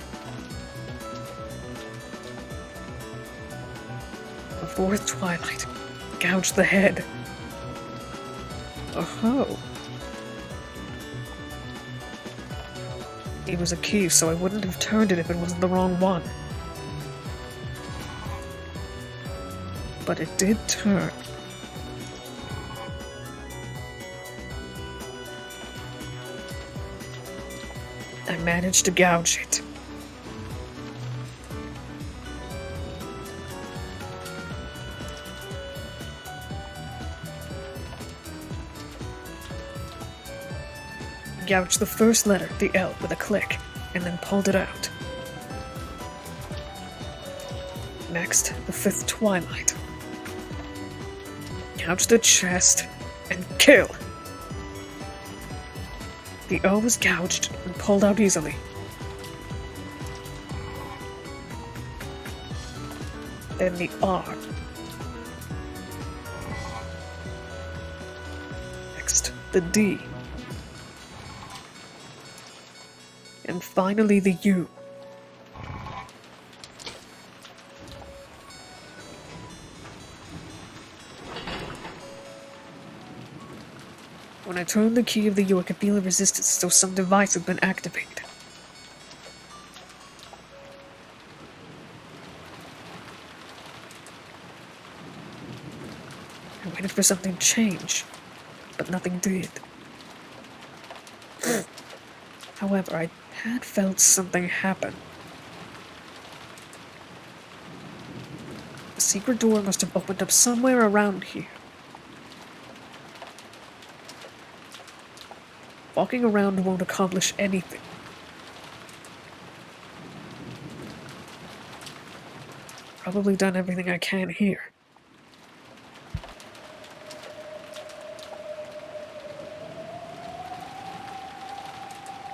The fourth twilight. Gouge the head. Oh. It was a key, so I wouldn't have turned it if it wasn't the wrong one. But it did turn. I managed to gouge it. Gouged the first letter, the L, with a click, and then pulled it out. Next, the fifth twilight. Gouge the chest, and kill! The O was gouged and pulled out easily. Then the R. Next, the D. And finally the U. When I turned the key of the U, I could feel a resistance, so some device had been activated. I waited for something to change, but nothing did. However, I had felt something happen. The secret door must have opened up somewhere around here. Walking around won't accomplish anything. Probably done everything I can here.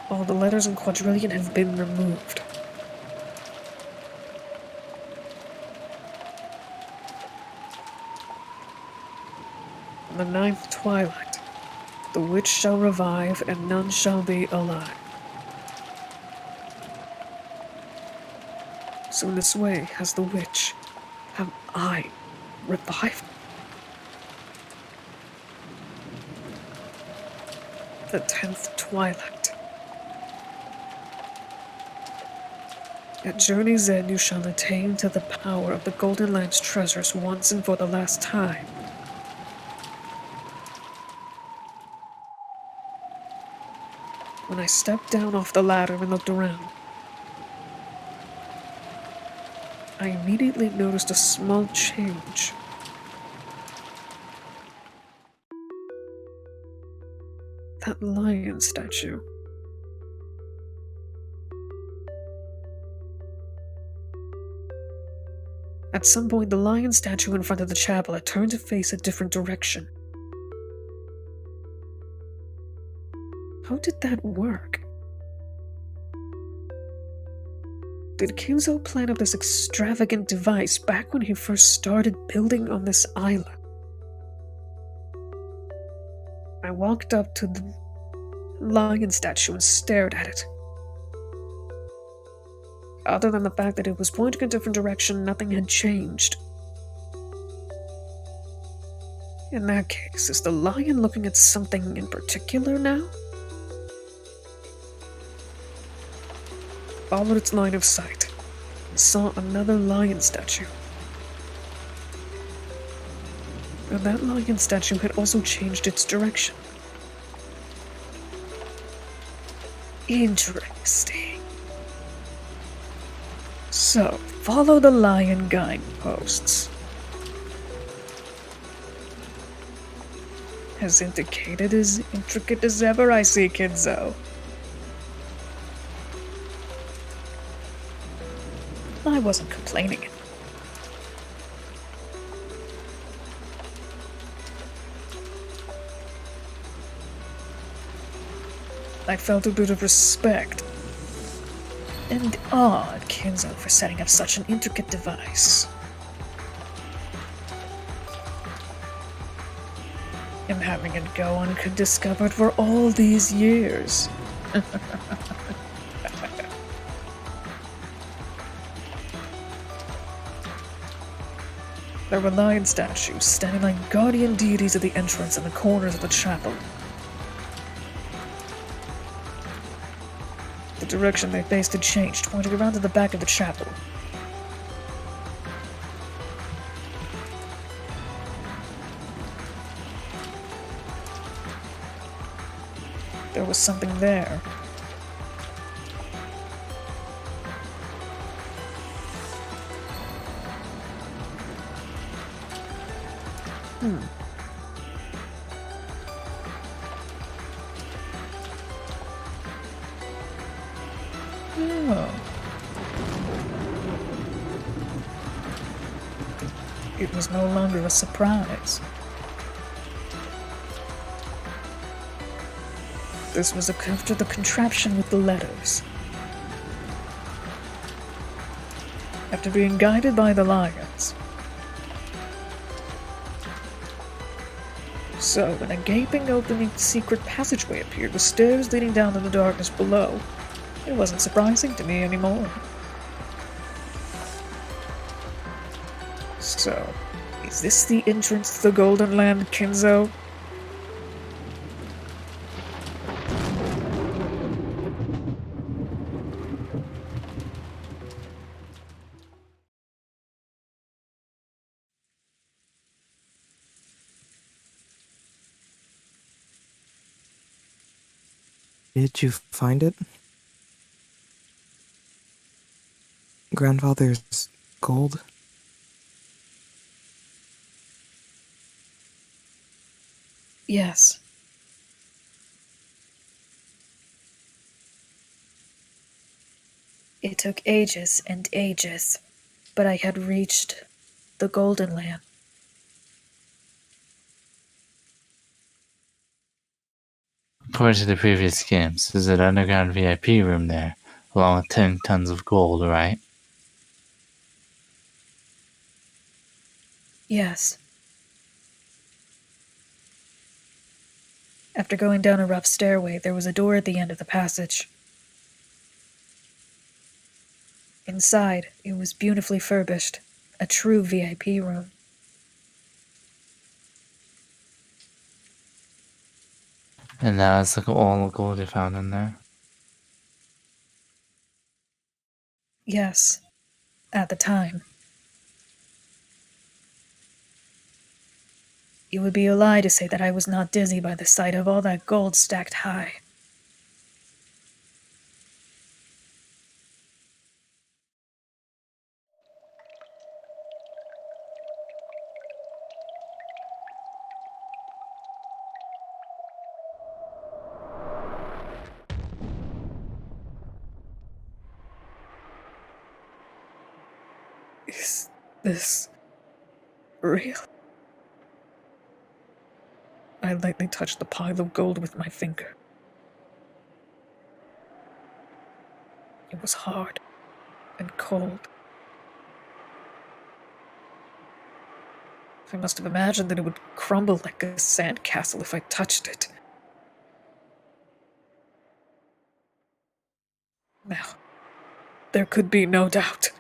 All the letters in quadrillion have been removed. In the ninth twilight, the witch shall revive, and none shall be alive. So in this way has the witch, have I revived? The 10th twilight. At journey's end you shall attain to the power of the Golden Land's treasures once and for the last time. When I stepped down off the ladder and looked around, I immediately noticed a small change. That lion statue. At some point, the lion statue in front of the chapel had turned to face a different direction. How did that work? Did Kinzo plan up this extravagant device back when he first started building on this island? I walked up to the lion statue and stared at it. Other than the fact that it was pointing a different direction, nothing had changed. In that case, is the lion looking at something in particular now? Followed its line of sight, and saw another lion statue. And that lion statue had also changed its direction. Interesting. So, follow the lion guideposts. As indicated, as intricate as ever, I see, Kinzo. I wasn't complaining. I felt a bit of respect and awe at Kinzo for setting up such an intricate device. And having it go undiscovered for all these years. There were 9 statues standing like guardian deities at the entrance and the corners of the chapel. The direction they faced had changed, pointing around to the back of the chapel. There was something there. Oh. It was no longer a surprise. This was after the contraption with the letters. After being guided by the lions. So, when a gaping opening secret passageway appeared with stairs leading down to the darkness below, it wasn't surprising to me anymore. So, is this the entrance to the Golden Land, Kinzo? Did you find it? Grandfather's gold? Yes. It took ages and ages, but I had reached the Golden Land. According to the previous games, there's an underground VIP room there, along with 10 tons of gold, right? Yes. After going down a rough stairway, there was a door at the end of the passage. Inside, it was beautifully furbished, a true VIP room. And that was like all the gold you found in there. Yes, at the time. It would be a lie to say that I was not dizzy by the sight of all that gold stacked high. Is this real? I lightly touched the pile of gold with my finger. It was hard and cold. I must have imagined that it would crumble like a sandcastle if I touched it. Now, there could be no doubt.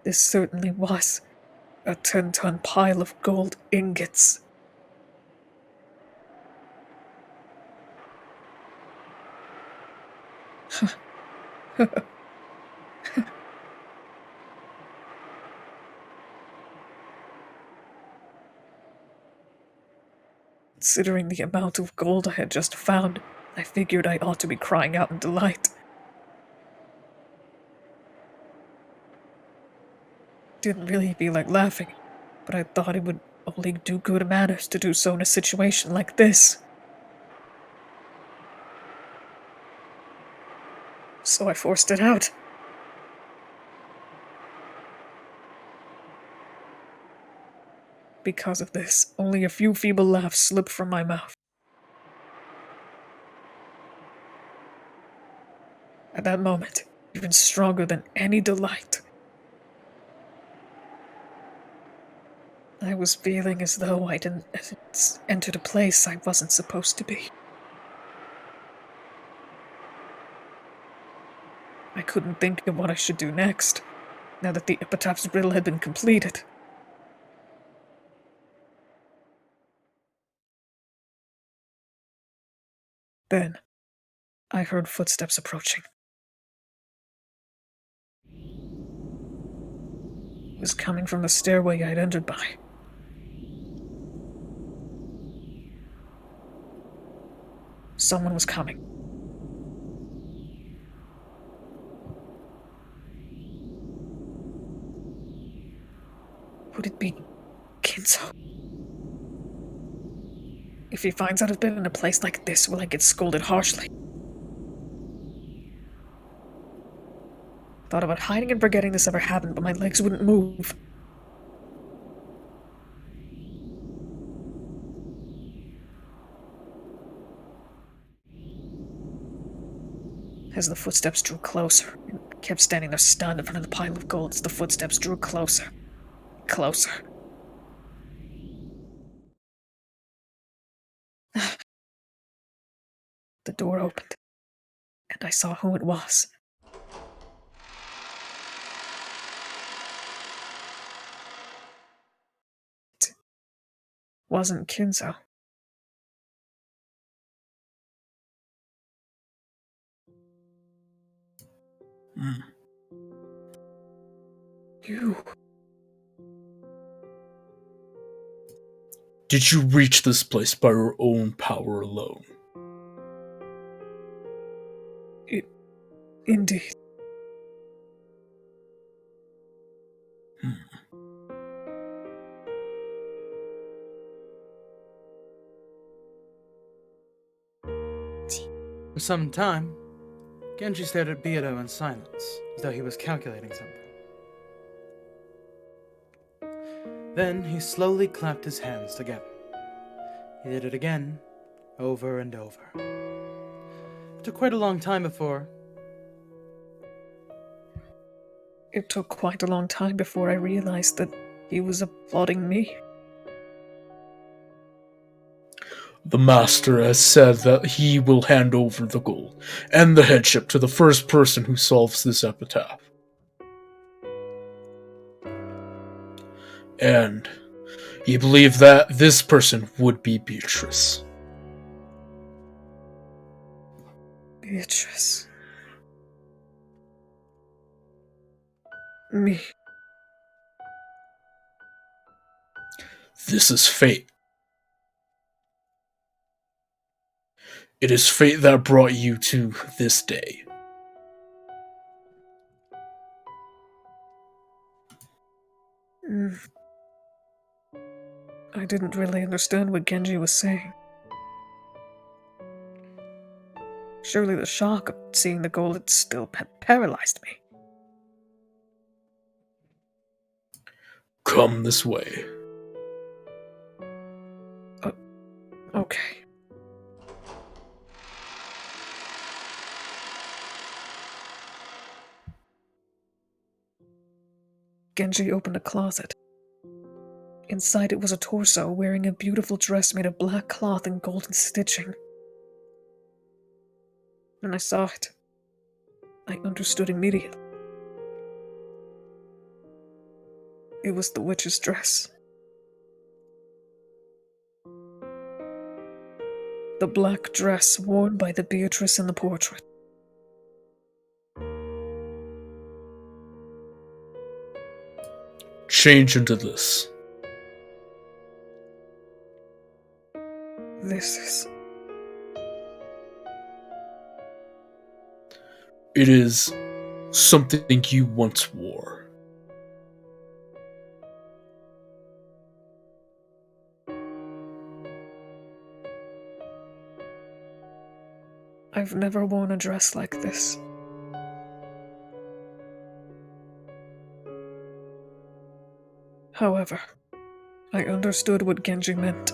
This certainly was a 10-ton pile of gold ingots. Considering the amount of gold I had just found, I figured I ought to be crying out in delight. Didn't really feel like laughing, but I thought it would only do good manners to do so in a situation like this. So I forced it out. because of this, only a few feeble laughs slipped from my mouth. At that moment, even stronger than any delight, I was feeling as though I'd entered a place I wasn't supposed to be. I couldn't think of what I should do next, now that the Epitaph's riddle had been completed. Then, I heard footsteps approaching. It was coming from the stairway I'd entered by. Someone was coming. Would it be Kinzo? If he finds out I've been in a place like this, will I get scolded harshly? Thought about hiding and forgetting this ever happened, but my legs wouldn't move. As the footsteps drew closer, and kept standing there stunned in front of the pile of gold as the footsteps drew closer. Closer. The door opened, and I saw who it was. It wasn't Kinzo. You. Did you reach this place by your own power alone? Indeed. For some time, Genji stared at Beato in silence, as though he was calculating something. Then he slowly clapped his hands together. He did it again, over and over. It took quite a long time before... It took quite a long time before I realized that he was applauding me. The master has said that he will hand over the gold and the headship to the first person who solves this epitaph. And he believed that this person would be Beatrice. Beatrice. Me. This is fate. It is fate that brought you to this day. I didn't really understand what Genji was saying. Surely the shock of seeing the gold had still paralyzed me. Come this way. Okay. Genji opened a closet. Inside it was a torso wearing a beautiful dress made of black cloth and golden stitching. When I saw it, I understood immediately. It was the witch's dress. The black dress worn by the Beatrice in the portrait. Change into this. This is... It is something you once wore. I've never worn a dress like this. However, I understood what Genji meant.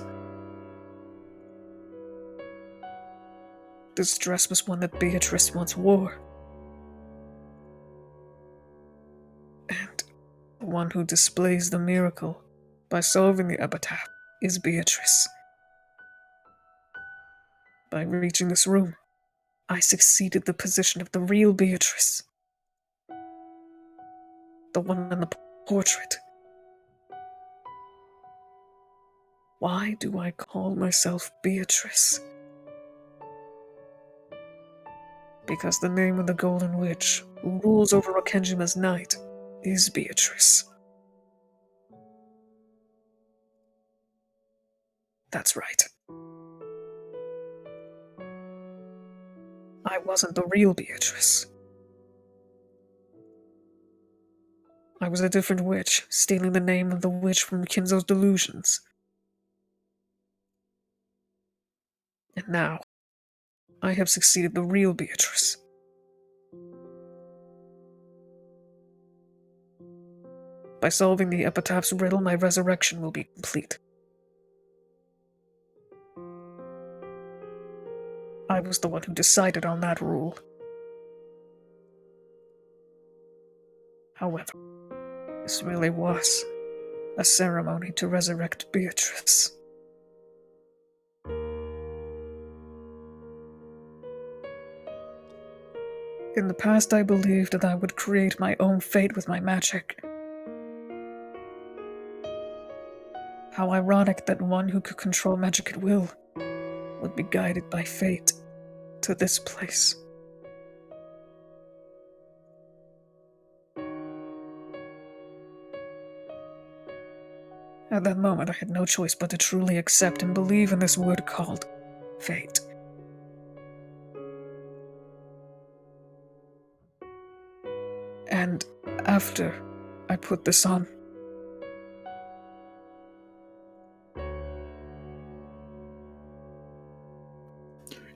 This dress was one that Beatrice once wore. And the one who displays the miracle by solving the epitaph is Beatrice. By reaching this room, I succeeded the position of the real Beatrice. The one in the portrait. Why do I call myself Beatrice? Because the name of the Golden Witch who rules over Rokenjima's night is Beatrice. That's right. I wasn't the real Beatrice. I was a different witch, stealing the name of the witch from Kinzo's delusions. And now, I have succeeded the real Beatrice. By solving the Epitaph's riddle, my resurrection will be complete. I was the one who decided on that rule. However, this really was a ceremony to resurrect Beatrice. In the past, I believed that I would create my own fate with my magic. How ironic that one who could control magic at will would be guided by fate to this place. At that moment, I had no choice but to truly accept and believe in this word called fate. And after I put this on,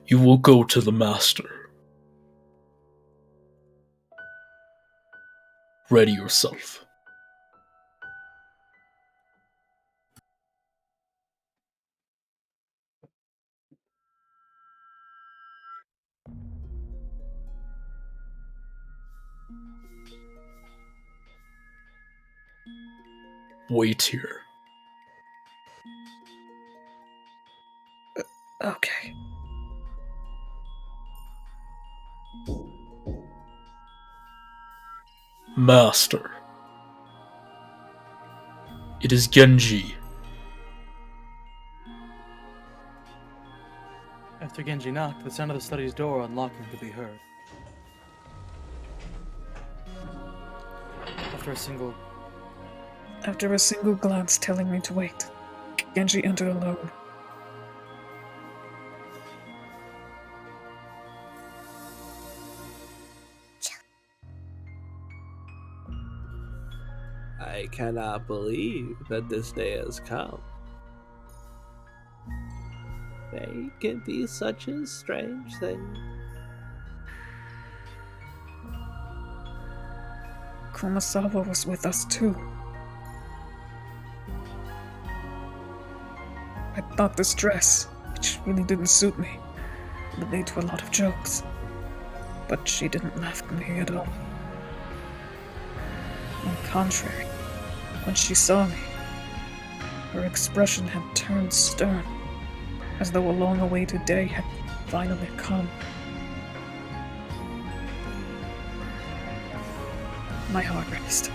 You will go to the Master. Ready yourself. Wait here. Okay. Master. It is Genji. After Genji knocked, the sound of the study's door unlocking could be heard. After a single glance telling me to wait, Genji entered alone. I cannot believe that this day has come. Fate can be such a strange thing. Kumasawa was with us too. I thought this dress, which really didn't suit me, would lead to a lot of jokes. But she didn't laugh at me at all. On the contrary, when she saw me, her expression had turned stern, as though a long-awaited day had finally come. My heart raced.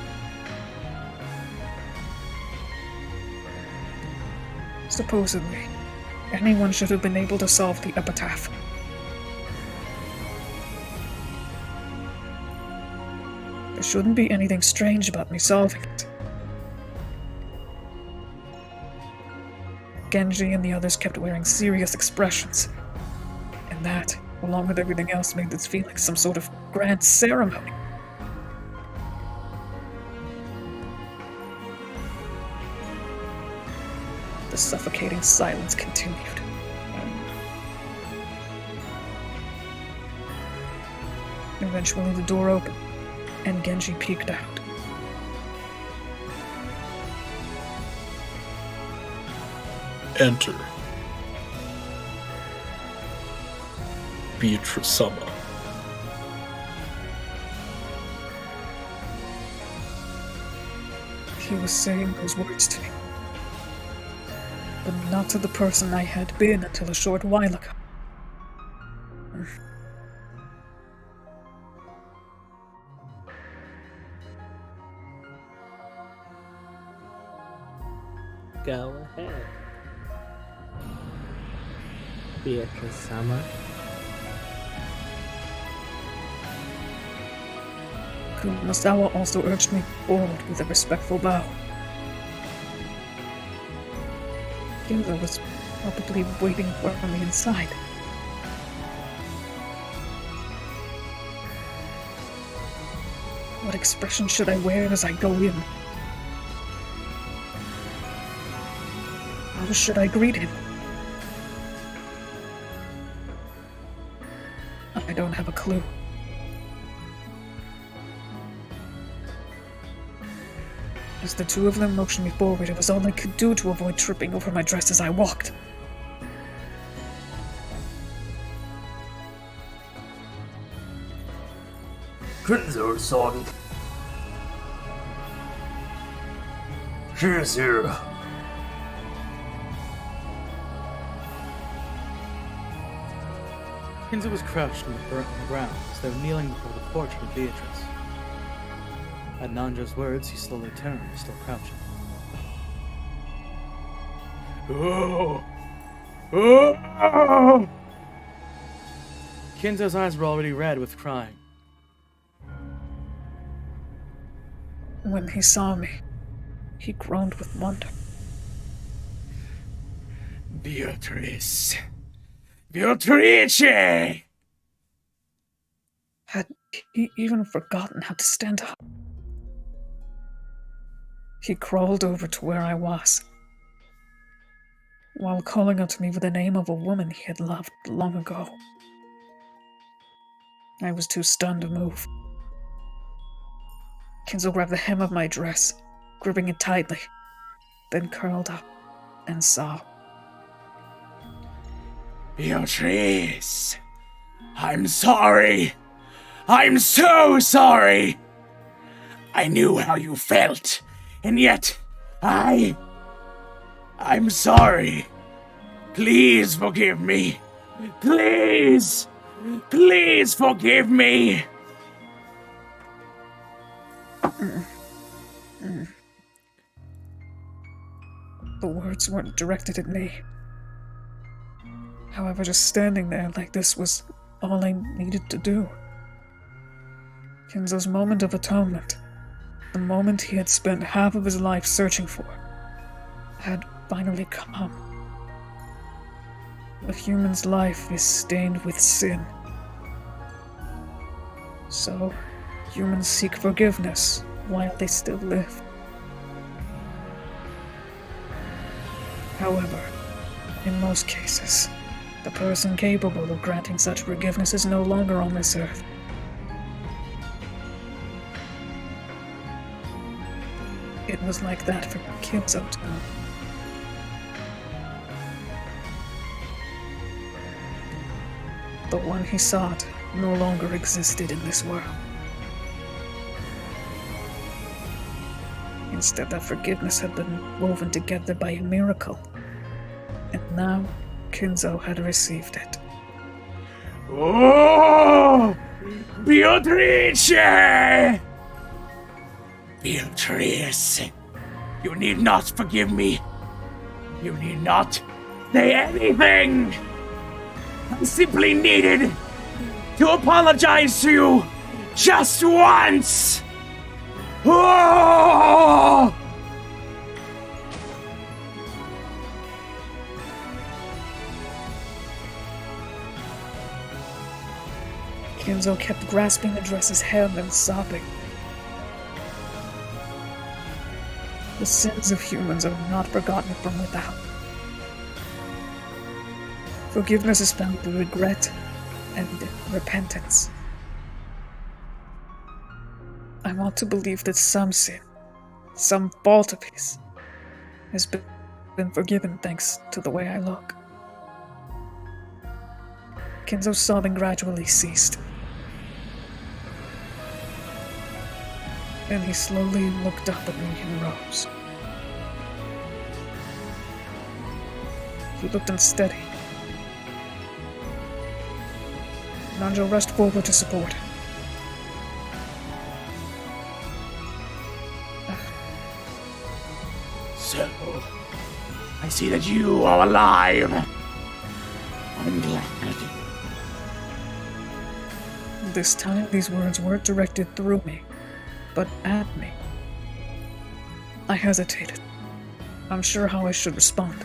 Supposedly, anyone should have been able to solve the epitaph. There shouldn't be anything strange about me solving it. Genji and the others kept wearing serious expressions, and that, along with everything else, made this feel like some sort of grand ceremony. The suffocating silence continued. Eventually the door opened, and Genji peeked out. Enter Beatrice-sama. He was saying those words to me, but not to the person I had been until a short while ago. Go ahead. Beatrice-sama. Kumasawa also urged me forward with a respectful bow. Kinzo was probably waiting for me inside. What expression should I wear as I go in? How should I greet him? I don't have a clue. As the two of them motioned me forward, it was all I could do to avoid tripping over my dress as I walked. Kinzo-san. She's here. Kinzo was crouched on the ground as though kneeling before the portrait of Beatrice. At Nanjo's words, he slowly turned, still crouching. Oh! Oh! Kinzo's eyes were already red with crying. When he saw me, he groaned with wonder. Beatrice. Beatrice! Had he even forgotten how to stand up? He crawled over to where I was, while calling out to me with the name of a woman he had loved long ago. I was too stunned to move. Kinzo grabbed the hem of my dress, gripping it tightly, then curled up and sobbed. Beatrice! I'm sorry! I'm so sorry! I knew how you felt, and yet I'm sorry. Please forgive me. Please! Please forgive me! The words weren't directed at me. However, just standing there like this was all I needed to do. Kinzo's moment of atonement, the moment he had spent half of his life searching for, had finally come. A human's life is stained with sin. So, humans seek forgiveness while they still live. However, in most cases, the person capable of granting such forgiveness is no longer on this earth. It was like that for Kinzo too. The one he sought no longer existed in this world. Instead, that forgiveness had been woven together by a miracle. And now, Kinzo had received it. Oh! Beatrice! Beatrice, you need not forgive me. You need not say anything. I simply needed to apologize to you just once. Oh! Kinzo kept grasping the dress's hem and sobbing. The sins of humans are not forgotten from without. Forgiveness is found through regret and repentance. I want to believe that some sin, some fault of his, has been been forgiven thanks to the way I look. Kinzo's sobbing gradually ceased. Then he slowly looked up at me and rose. He looked unsteady. Nanjo rushed forward to support. So, I see that you are alive. I'm glad. This time, these words weren't directed through me, but at me. I hesitated, unsure how I should respond.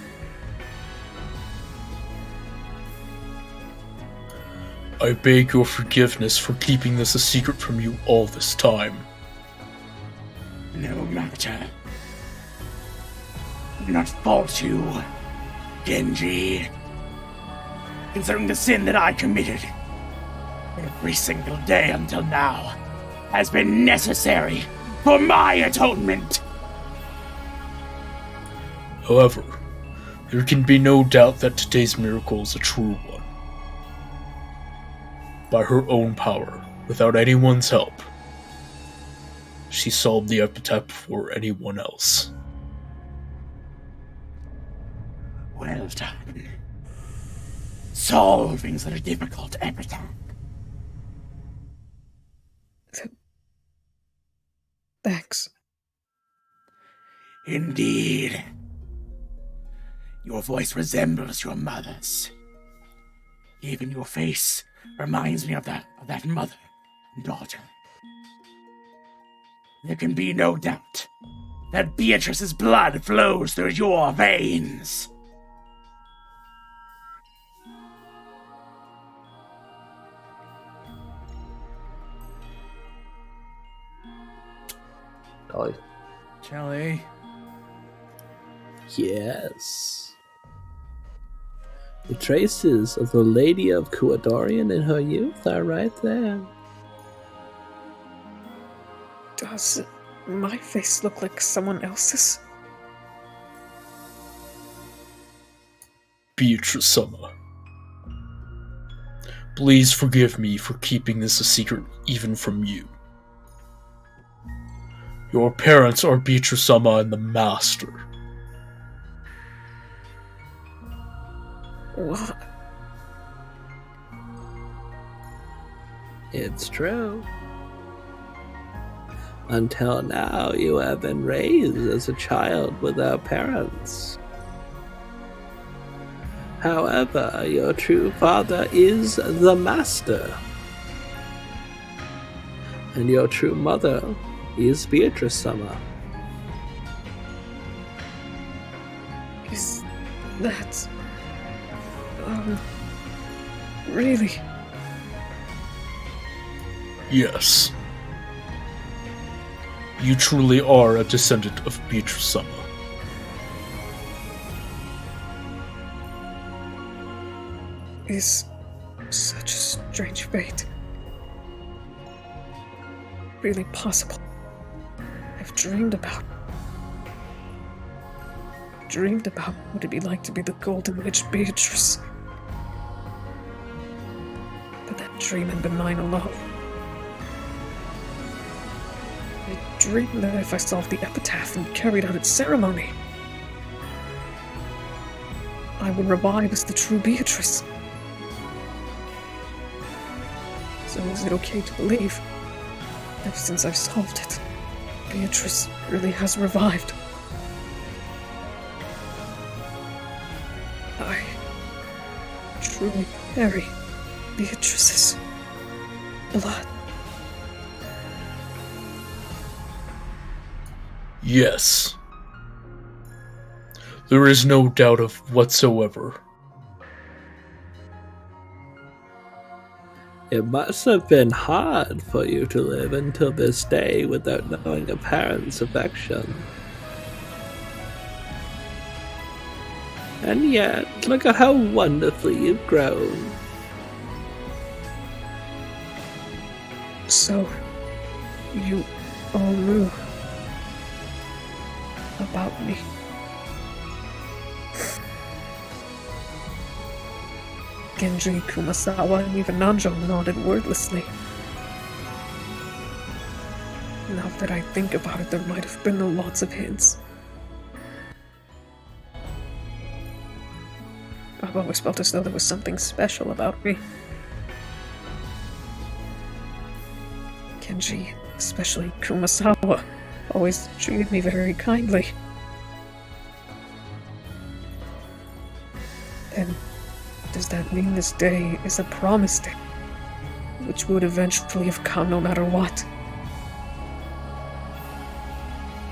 I beg your forgiveness for keeping this a secret from you all this time. No matter. I do not fault you, Genji. Considering the sin that I committed, every single day until now has been necessary for my atonement. However, there can be no doubt that today's miracle is a true one. By her own power, without anyone's help, she solved the epitaph before anyone else. Well done. Solving such a difficult epitaph. Thanks. Indeed. Your voice resembles your mother's. Even your face reminds me of that mother and daughter. There can be no doubt that Beatrice's blood flows through your veins. Dolly. Jelly. Yes. The traces of the Lady of Kuadorian in her youth are right there. Does my face look like someone else's? Beatrice-sama, please forgive me for keeping this a secret even from you. Your parents are Beatrice-sama and the Master. What? It's true. Until now, you have been raised as a child without parents. However, your true father is the Master. And your true mother is Beatrice-sama. Is that... really? Yes. You truly are a descendant of Beatrice-sama. Is such a strange fate really possible? I've dreamed about what it'd be like to be the Golden Witch Beatrice. But that dream had been mine alone. I dreamed that if I solved the epitaph and carried out its ceremony, I would revive as the true Beatrice. So is it okay to believe that since I've solved it, Beatrice really has revived? I truly carry Beatrice's blood. Yes. There is no doubt of whatsoever. It must have been hard for you to live until this day without knowing a parent's affection. And yet, look at how wonderfully you've grown. So, you all knew about me. Genji, Kumasawa, and even Nanjo nodded wordlessly. Now that I think about it, there might have been lots of hints. I've always felt as though there was something special about me. Genji, especially Kumasawa, always treated me very kindly. And does that mean this day is a promised day, which would eventually have come no matter what?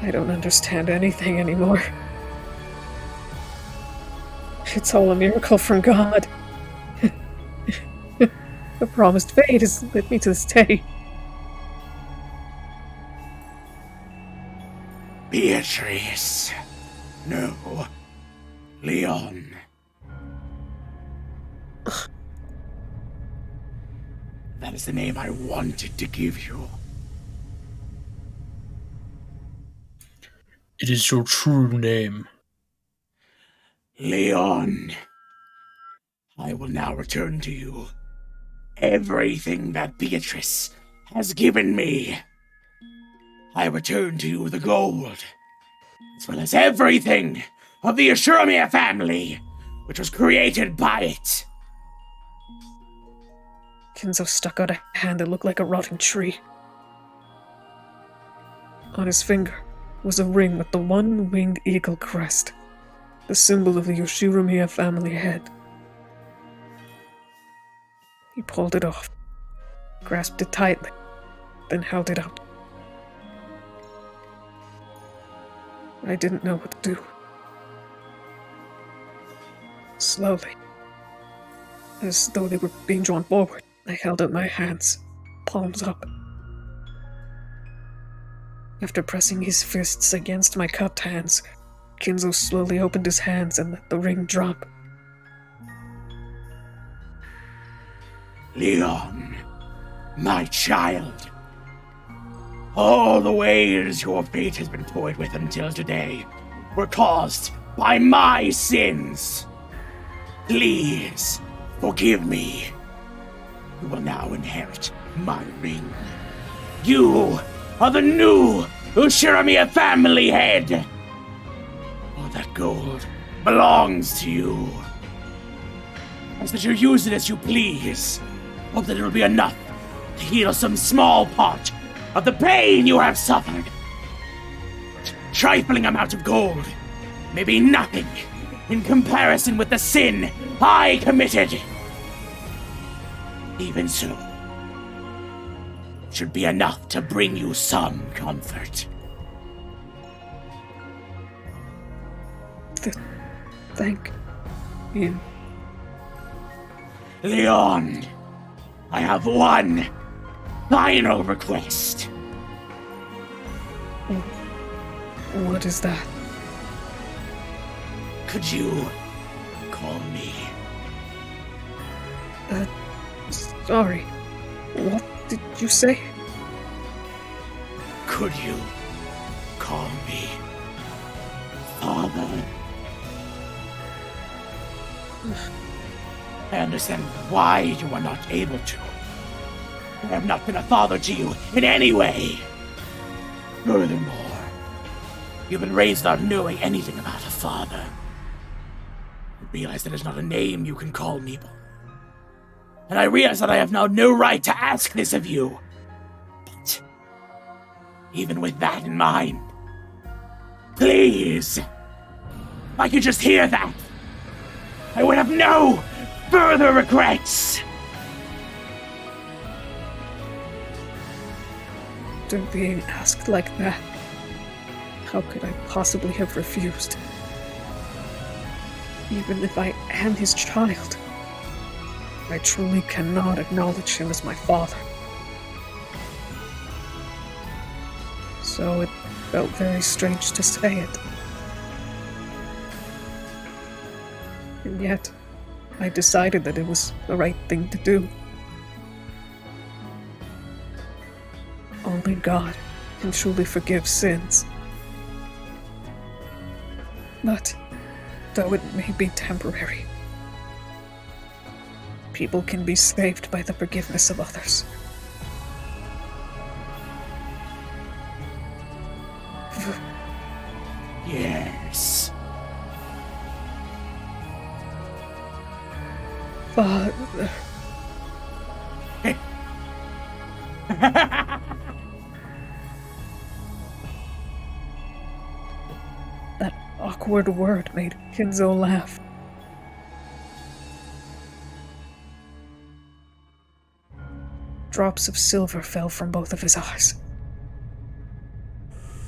I don't understand anything anymore. It's all a miracle from God. The promised fate has led me to this day. Beatrice. No. Leon. That is the name I wanted to give you. It is your true name. Leon. I will now return to you everything that Beatrice has given me. I return to you the gold, as well as everything of the Ashuramiya family, which was created by it. Kinzo stuck out a hand that looked like a rotting tree. On his finger was a ring with the one-winged eagle crest, the symbol of the Yoshiramiya family head. He pulled it off, grasped it tightly, then held it up. I didn't know what to do. Slowly, as though they were being drawn forward, I held out my hands, palms up. After pressing his fists against my cupped hands, Kinzo slowly opened his hands and let the ring drop. Leon, my child. All the ways your fate has been toyed with until today were caused by my sins. Please, forgive me. You will now inherit my ring. You are the new Ushiramiya family head. All that gold belongs to you. As that you use it as you please. Hope that it will be enough to heal some small part of the pain you have suffered. Trifling amount of gold may be nothing in comparison with the sin I committed. Even so, it should be enough to bring you some comfort. Thank you. Leon, I have one final request. What is that? Could you call me? Sorry. What did you say? Could you call me Father? I understand why you are not able to. I have not been a father to you in any way. Furthermore, you've been raised without knowing anything about a father. I realize that is not a name you can call me. And I realize that I have now no right to ask this of you. But even with that in mind, please, if I could just hear that, I would have no further regrets. After being asked like that, how could I possibly have refused? Even if I am his child, I truly cannot acknowledge him as my father. So it felt very strange to say it. And yet, I decided that it was the right thing to do. Only God can truly forgive sins. But, though it may be temporary, People can be saved by the forgiveness of others. Yes. Father. That awkward word made Kinzo laugh. Drops of silver fell from both of his eyes.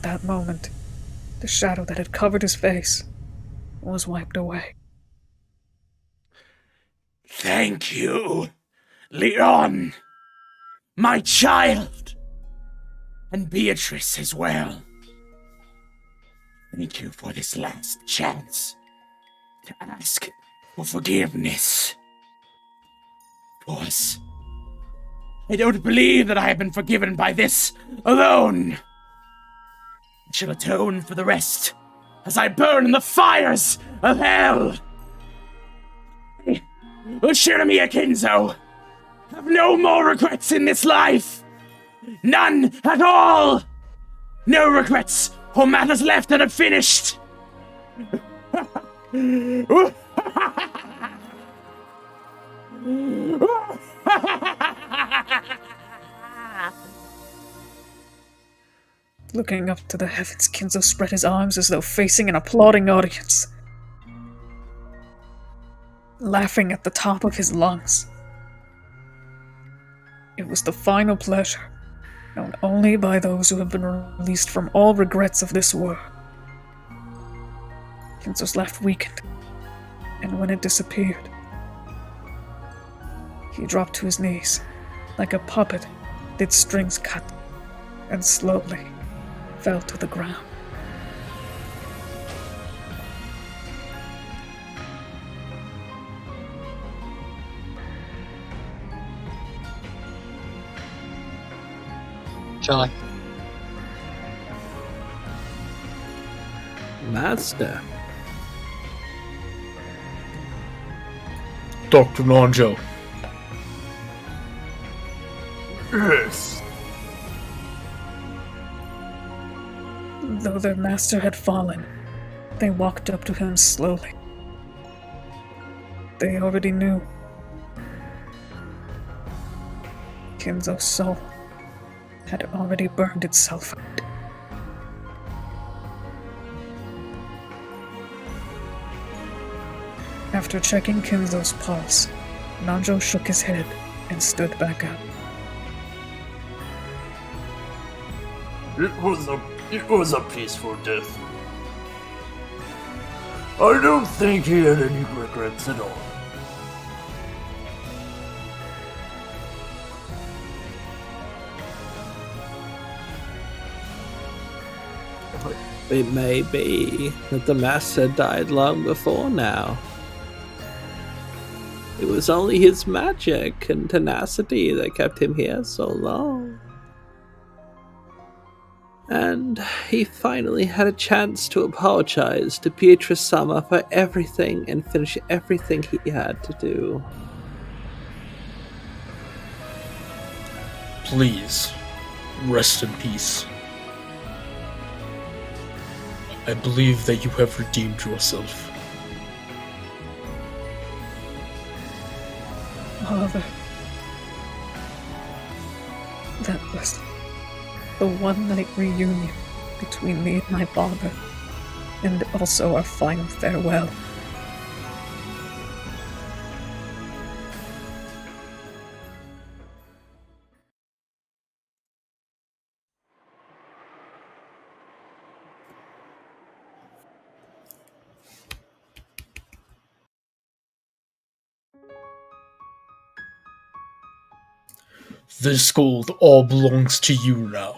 That moment, the shadow that had covered his face was wiped away. Thank you, Leon, my child, and Beatrice as well. Thank you for this last chance to ask for forgiveness. Of course, I don't believe that I have been forgiven by this alone. I shall atone for the rest as I burn in the fires of hell. Shinomiya Kinzo, have no more regrets in this life. None at all. No regrets or matters left unfinished. Looking up to the heavens, Kinzo spread his arms as though facing an applauding audience, laughing at the top of his lungs. It was the final pleasure, known only by those who have been released from all regrets of this world. Kinzo's laugh weakened, and when it disappeared, he dropped to his knees, like a puppet with its strings cut, and slowly fell to the ground. Charlie. Master. Dr. Nanjo. Yes. Though their master had fallen, they walked up to him slowly. They already knew. Kinzo's soul had already burned itself out. After checking Kinzo's pulse, Nanjo shook his head and stood back up. It was a peaceful death. I don't think he had any regrets at all. It may be that the master died long before now. It was only his magic and tenacity that kept him here so long. And he finally had a chance to apologize to Beatrice-sama for everything and finish everything he had to do. Please, rest in peace. I believe that you have redeemed yourself. Father, that was the one-night reunion between me and my father, and also our final farewell. This gold all belongs to you now.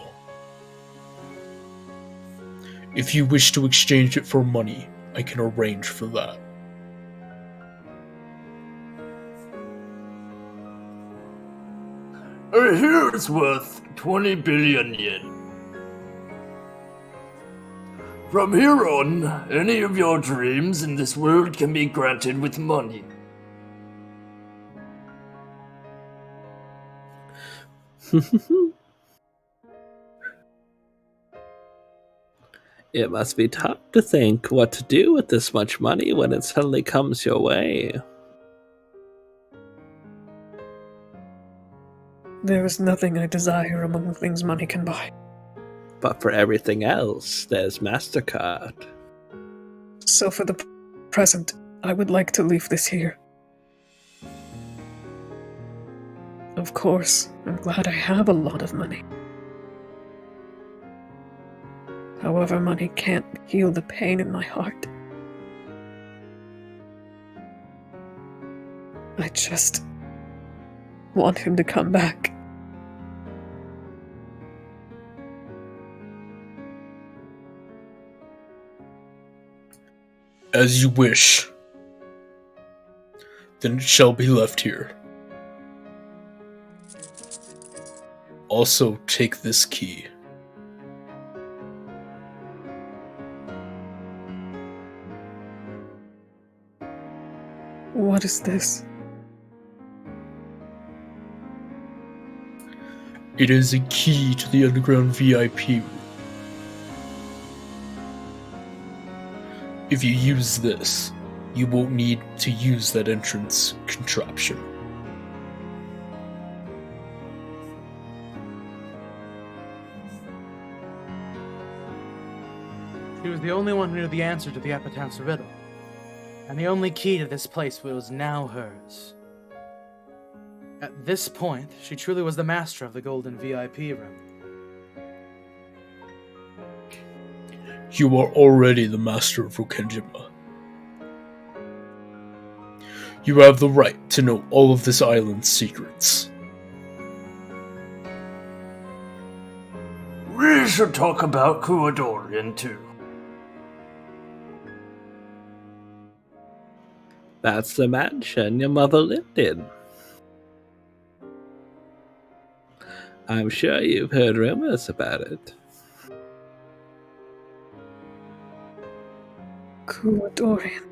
If you wish to exchange it for money, I can arrange for that. Here it's worth 20 billion yen. From here on, any of your dreams in this world can be granted with money. It must be tough to think what to do with this much money when it suddenly comes your way. There is nothing I desire among the things money can buy. But for everything else, there's MasterCard. So for the present, I would like to leave this here. Of course, I'm glad I have a lot of money. However, money can't heal the pain in my heart. I just want him to come back. As you wish. Then it shall be left here. Also, take this key. What is this? It is a key to the underground VIP room. If you use this, you won't need to use that entrance contraption. She was the only one who knew the answer to the Epitaph's riddle, and the only key to this place was now hers. At this point, she truly was the master of the golden VIP room. You are already the master of Rokenjima. You have the right to know all of this island's secrets. We should talk about Kuadorian too. That's the mansion your mother lived in. I'm sure you've heard rumors about it. Kuadorian.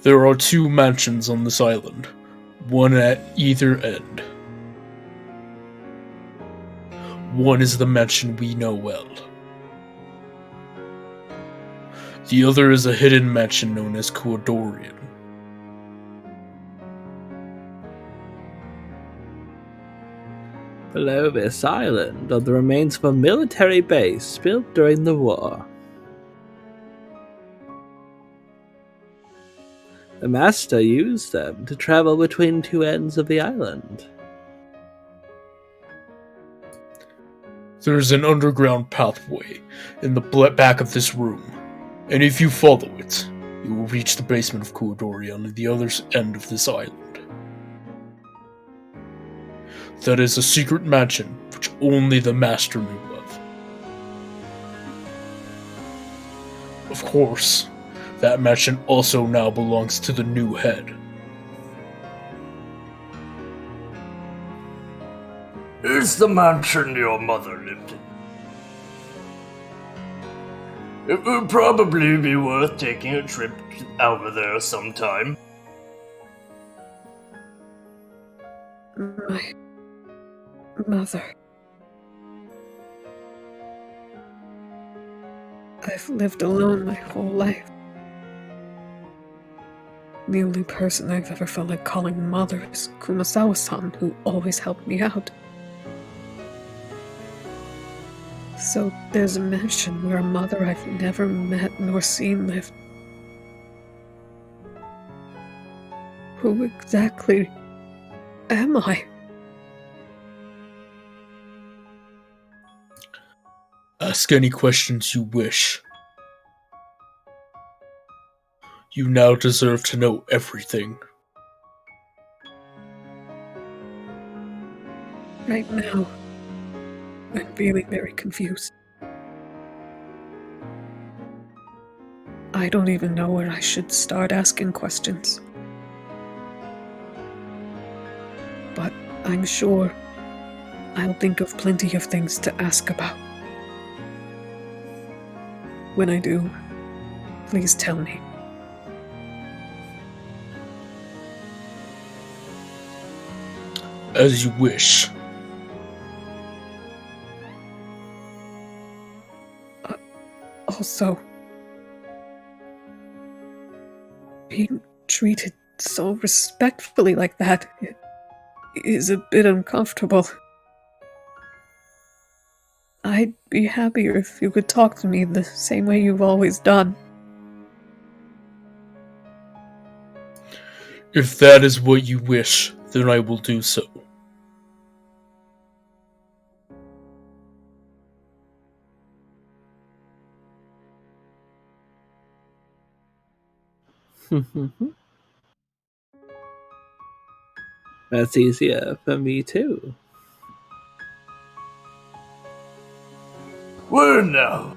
There are two mansions on this island, one at either end. One is the mansion we know well. The other is a hidden mansion known as Kuadorian. Below this island are the remains of a military base built during the war. The master used them to travel between two ends of the island. There's an underground pathway in the back of this room, and if you follow it, you will reach the basement of Kuadorian at the other end of this island. That is a secret mansion which only the master knew of. Of course, that mansion also now belongs to the new head. Is the mansion your mother lived in? It would probably be worth taking a trip over there sometime. My mother. I've lived alone my whole life. The only person I've ever felt like calling mother is Kumasawa-san, who always helped me out. So there's a mansion where a mother I've never met nor seen lived. Who exactly am I? Ask any questions you wish. You now deserve to know everything. Right now, I'm feeling very confused. I don't even know where I should start asking questions. But I'm sure I'll think of plenty of things to ask about. When I do, please tell me. As you wish. Also, being treated so respectfully like that is a bit uncomfortable. I'd be happier if you could talk to me the same way you've always done. If that is what you wish, then I will do so. That's easier for me too. Well now.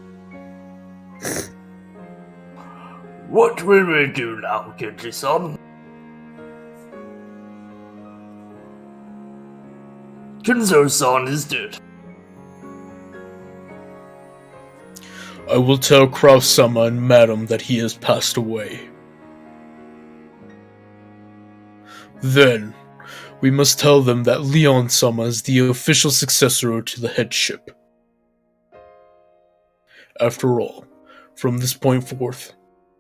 What will we do now, Genji-san? Kinzo-san is dead. I will tell Kraus-sama and Madam that he has passed away. Then, we must tell them that Leon-sama is the official successor to the headship. After all, from this point forth,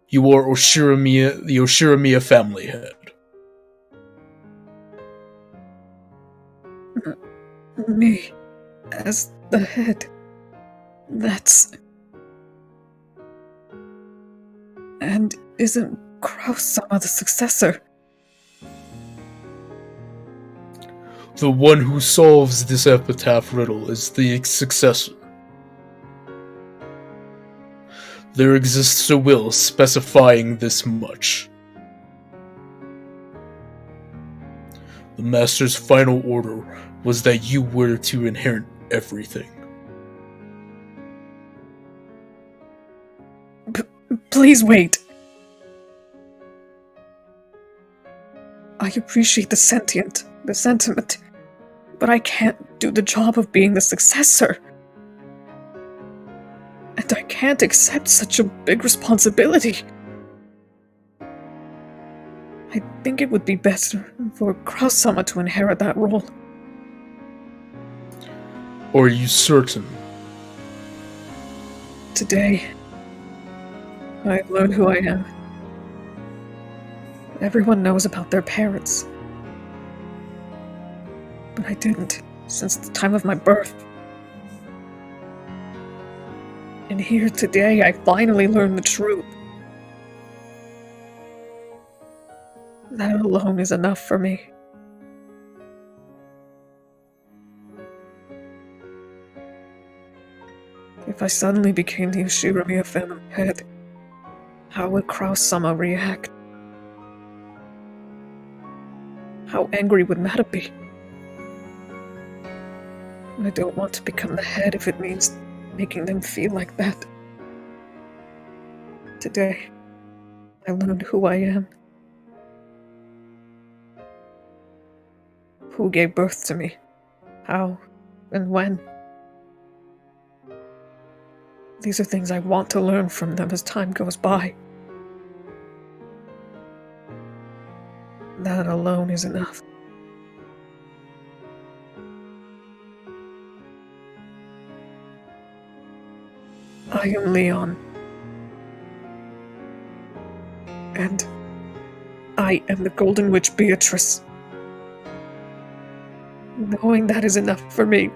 you are the Oshiramiya family head. Me, as the head. That's... And isn't Kraus-sama the successor? The one who solves this epitaph riddle is the successor. There exists a will specifying this much. The Master's final order was that you were to inherit everything. Please wait. I appreciate the sentiment, but I can't do the job of being the successor. And I can't accept such a big responsibility. I think it would be best for Kraus-sama to inherit that role. Are you certain? Today, I've learned who I am. Everyone knows about their parents. But I didn't since the time of my birth. And here today, I finally learned the truth. That alone is enough for me. If I suddenly became the Oshiramiya family head, how would Kraus-sama react? How angry would Mata be? I don't want to become the head if it means making them feel like that. Today, I learned who I am. Who gave birth to me? How and when? These are things I want to learn from them as time goes by. That alone is enough. I am Leon. And I am the Golden Witch Beatrice. Knowing that is enough for me.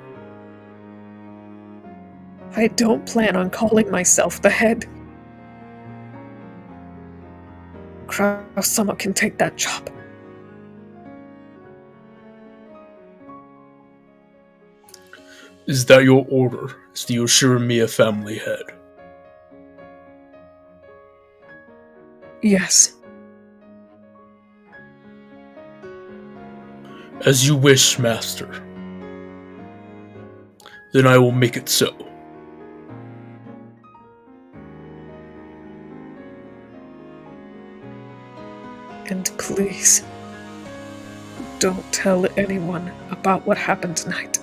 I don't plan on calling myself the head. Kraus-sama can take that job. Is that your order as the Oshiramiya family head? Yes. As you wish, Master. Then I will make it so. And please, don't tell anyone about what happened tonight.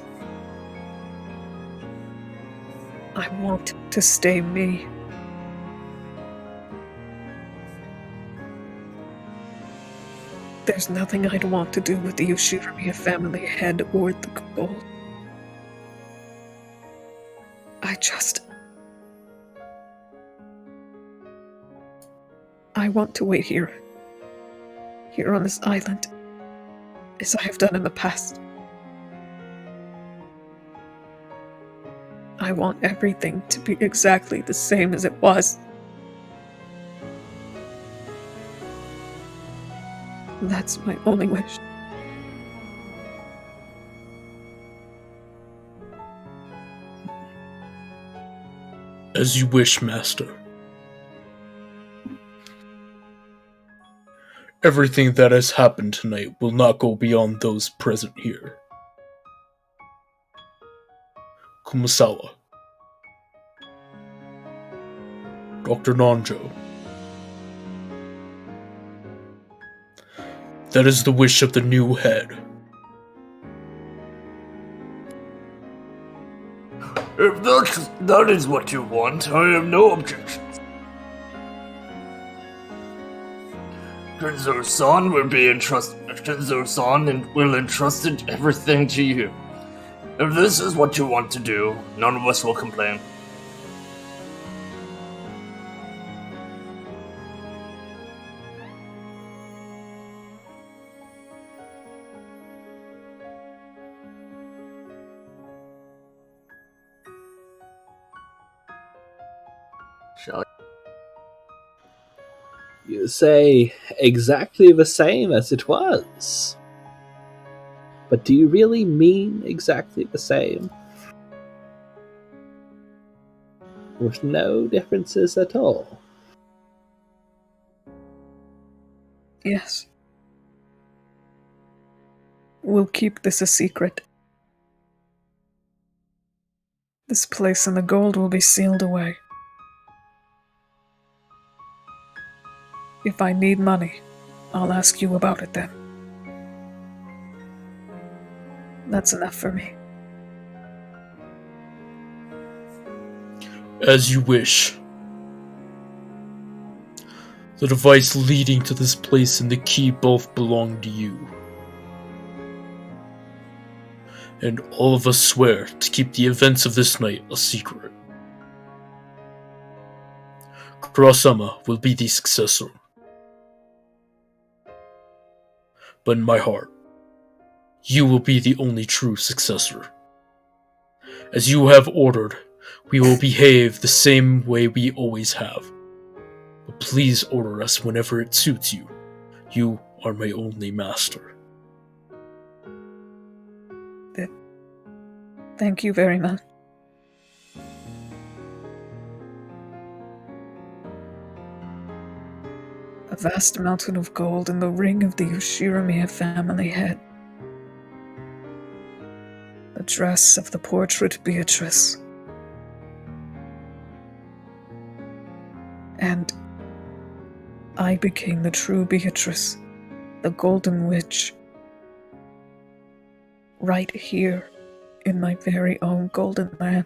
I want to stay me. There's nothing I'd want to do with the Ushiramiya family head or the gold. I want to wait here on this island, as I have done in the past. I want everything to be exactly the same as it was. That's my only wish. As you wish, Master. Everything that has happened tonight will not go beyond those present here. Kumasawa. Dr. Nanjo. That is the wish of the new head. If that is what you want, I have no objections. Kinzo-san will be entrusted. Kinzo-san will entrust everything to you. If this is what you want to do, none of us will complain. Shall you say exactly the same as it was? But do you really mean exactly the same? With no differences at all? Yes. We'll keep this a secret. This place and the gold will be sealed away. If I need money, I'll ask you about it then. That's enough for me. As you wish. The device leading to this place and the key both belong to you. And all of us swear to keep the events of this night a secret. Kurosama will be the successor. But in my heart, you will be the only true successor. As you have ordered, we will behave the same way we always have. But please order us whenever it suits you. You are my only master. Thank you very much. A vast mountain of gold in the ring of the Ushiramiya family head. The dress of the portrait Beatrice. And I became the true Beatrice, the Golden Witch. Right here, in my very own Golden Land.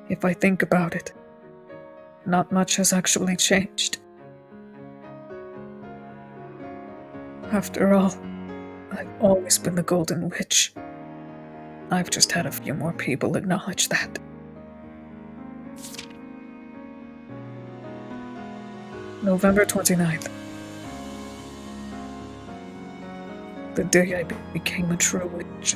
If I think about it, not much has actually changed. After all, I've always been the Golden Witch. I've just had a few more people acknowledge that. November 29th. The day I became a true witch.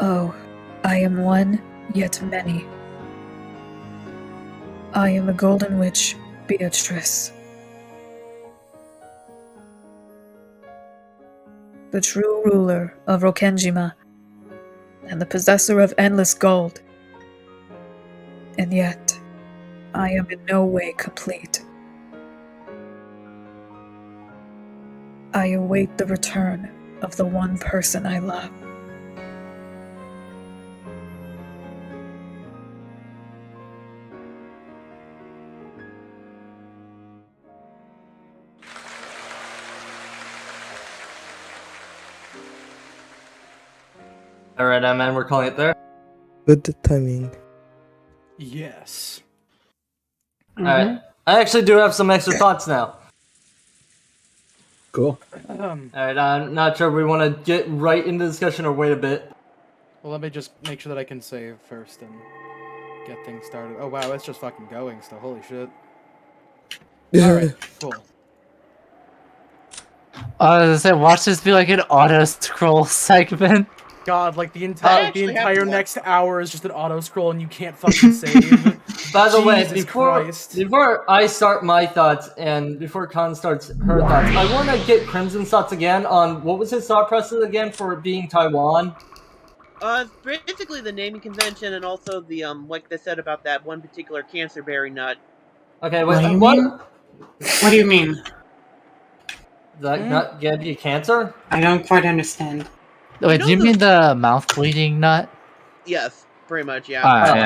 Oh, I am one, yet many. I am the Golden Witch, Beatrice. The true ruler of Rokenjima, and the possessor of endless gold. And yet, I am in no way complete. I await the return of the one person I love. Alright, man, we're calling it there. Good timing. Yes. Alright. I actually do have some extra thoughts now. Cool. Alright, I'm not sure if we want to get right into the discussion or wait a bit. Well, let me just make sure that I can save first and get things started. Oh wow, it's just fucking going still. Holy shit. Alright, cool. I was gonna say, watch this be like an auto scroll segment. God, like the entire next hour is just an auto scroll and you can't fucking save. By the way, Jesus before I start my thoughts and before Khan starts her thoughts, I want to get Crimson's thoughts again on what was his thought process again for it being Taiwan. Basically the naming convention and also the like they said about that one particular cancer-bearing nut. Okay, What do you mean? What do you mean? That nut gave you cancer? I don't quite understand. Wait, do you mean the mouth bleeding nut? Yes, pretty much, yeah. Alright,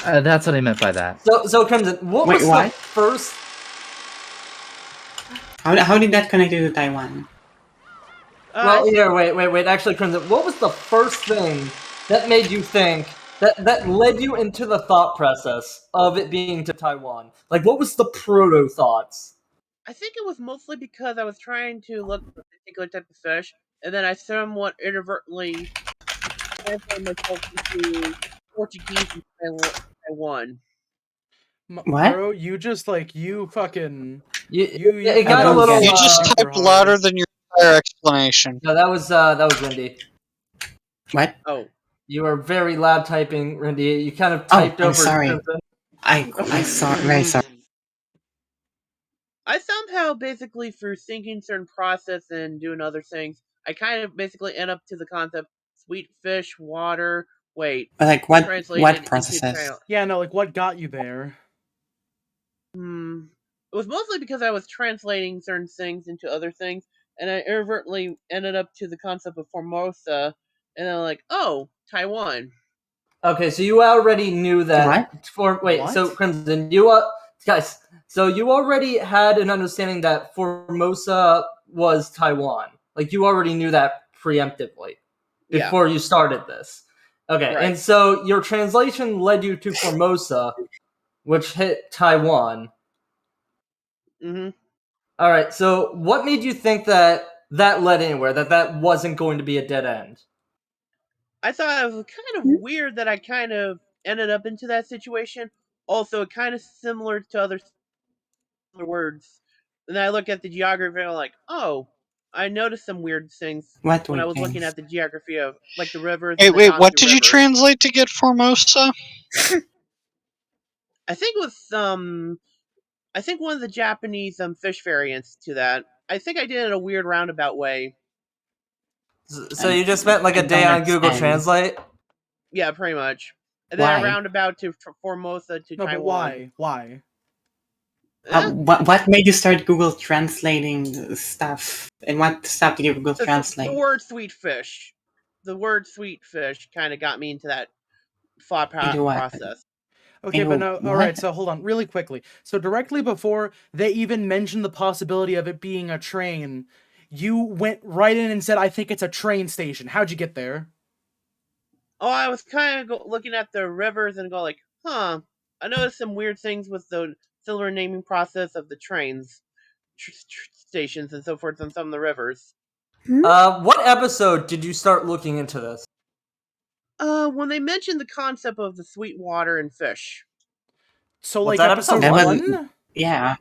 yeah. That's what I meant by that. So Crimson, what Wait, was what? the first... How did that connect to Taiwan? Well, here, wait. Actually, Crimson, what was the first thing that made you think, that led you into the thought process of it being to Taiwan? Like, what was the proto-thoughts? I think it was mostly because I was trying to look for a particular type of fish, and then I somewhat inadvertently translated myself into Portuguese in Taiwan. What? Bro, you just like you fucking it got a little. You just typed louder than your entire explanation. No, that was Rindy. What? Oh, you were very loud typing, Rindy. You kind of typed I'm over. sorry. Crimson. I saw. Very sorry. I somehow basically through thinking certain process and doing other things, I kind of basically end up to the concept sweet fish, water. Wait, Like what? translated What into processes? Yeah, no, like what got you there? It was mostly because I was translating certain things into other things, and I inadvertently ended up to the concept of Formosa, and then like, oh, Taiwan. Okay, so you already knew that. What? So Crimson, guys, so you already had an understanding that Formosa was Taiwan. Like you already knew that preemptively before you started this. Okay, Right. and so your translation led you to Formosa, which hit Taiwan. Mm-hmm. All right, so what made you think that led anywhere? That wasn't going to be a dead end? I thought it was kind of weird that I kind of ended up into that situation. Also, kind of similar to other words. And then I look at the geography and I'm like, oh, I noticed some weird things What when I weird was looking things? at the geography of like the rivers Hey, and the wait, what did Gansu you River. translate to get Formosa? I think it was I think one of the Japanese fish variants to that. I think I did it in a weird roundabout way. So you just spent like a day on Google Translate? Yeah, pretty much. And then I roundabout to Formosa to No, Taiwan. but why? Why? What made you start Google translating stuff? And what stuff did you Google translate? The word sweet fish. The word sweet fish kind of got me into that thought Into what? process. Okay, but no, alright, so hold on, really quickly. So directly before they even mentioned the possibility of it being a train, you went right in and said, I think it's a train station. How'd you get there? Oh, I was kind of looking at the rivers and go like, huh, I noticed some weird things with the similar naming process of the trains, stations and so forth on some of the rivers. What episode did you start looking into this? When they mentioned the concept of the sweet water and fish. So, What's like, that, episode episode 1? Yeah.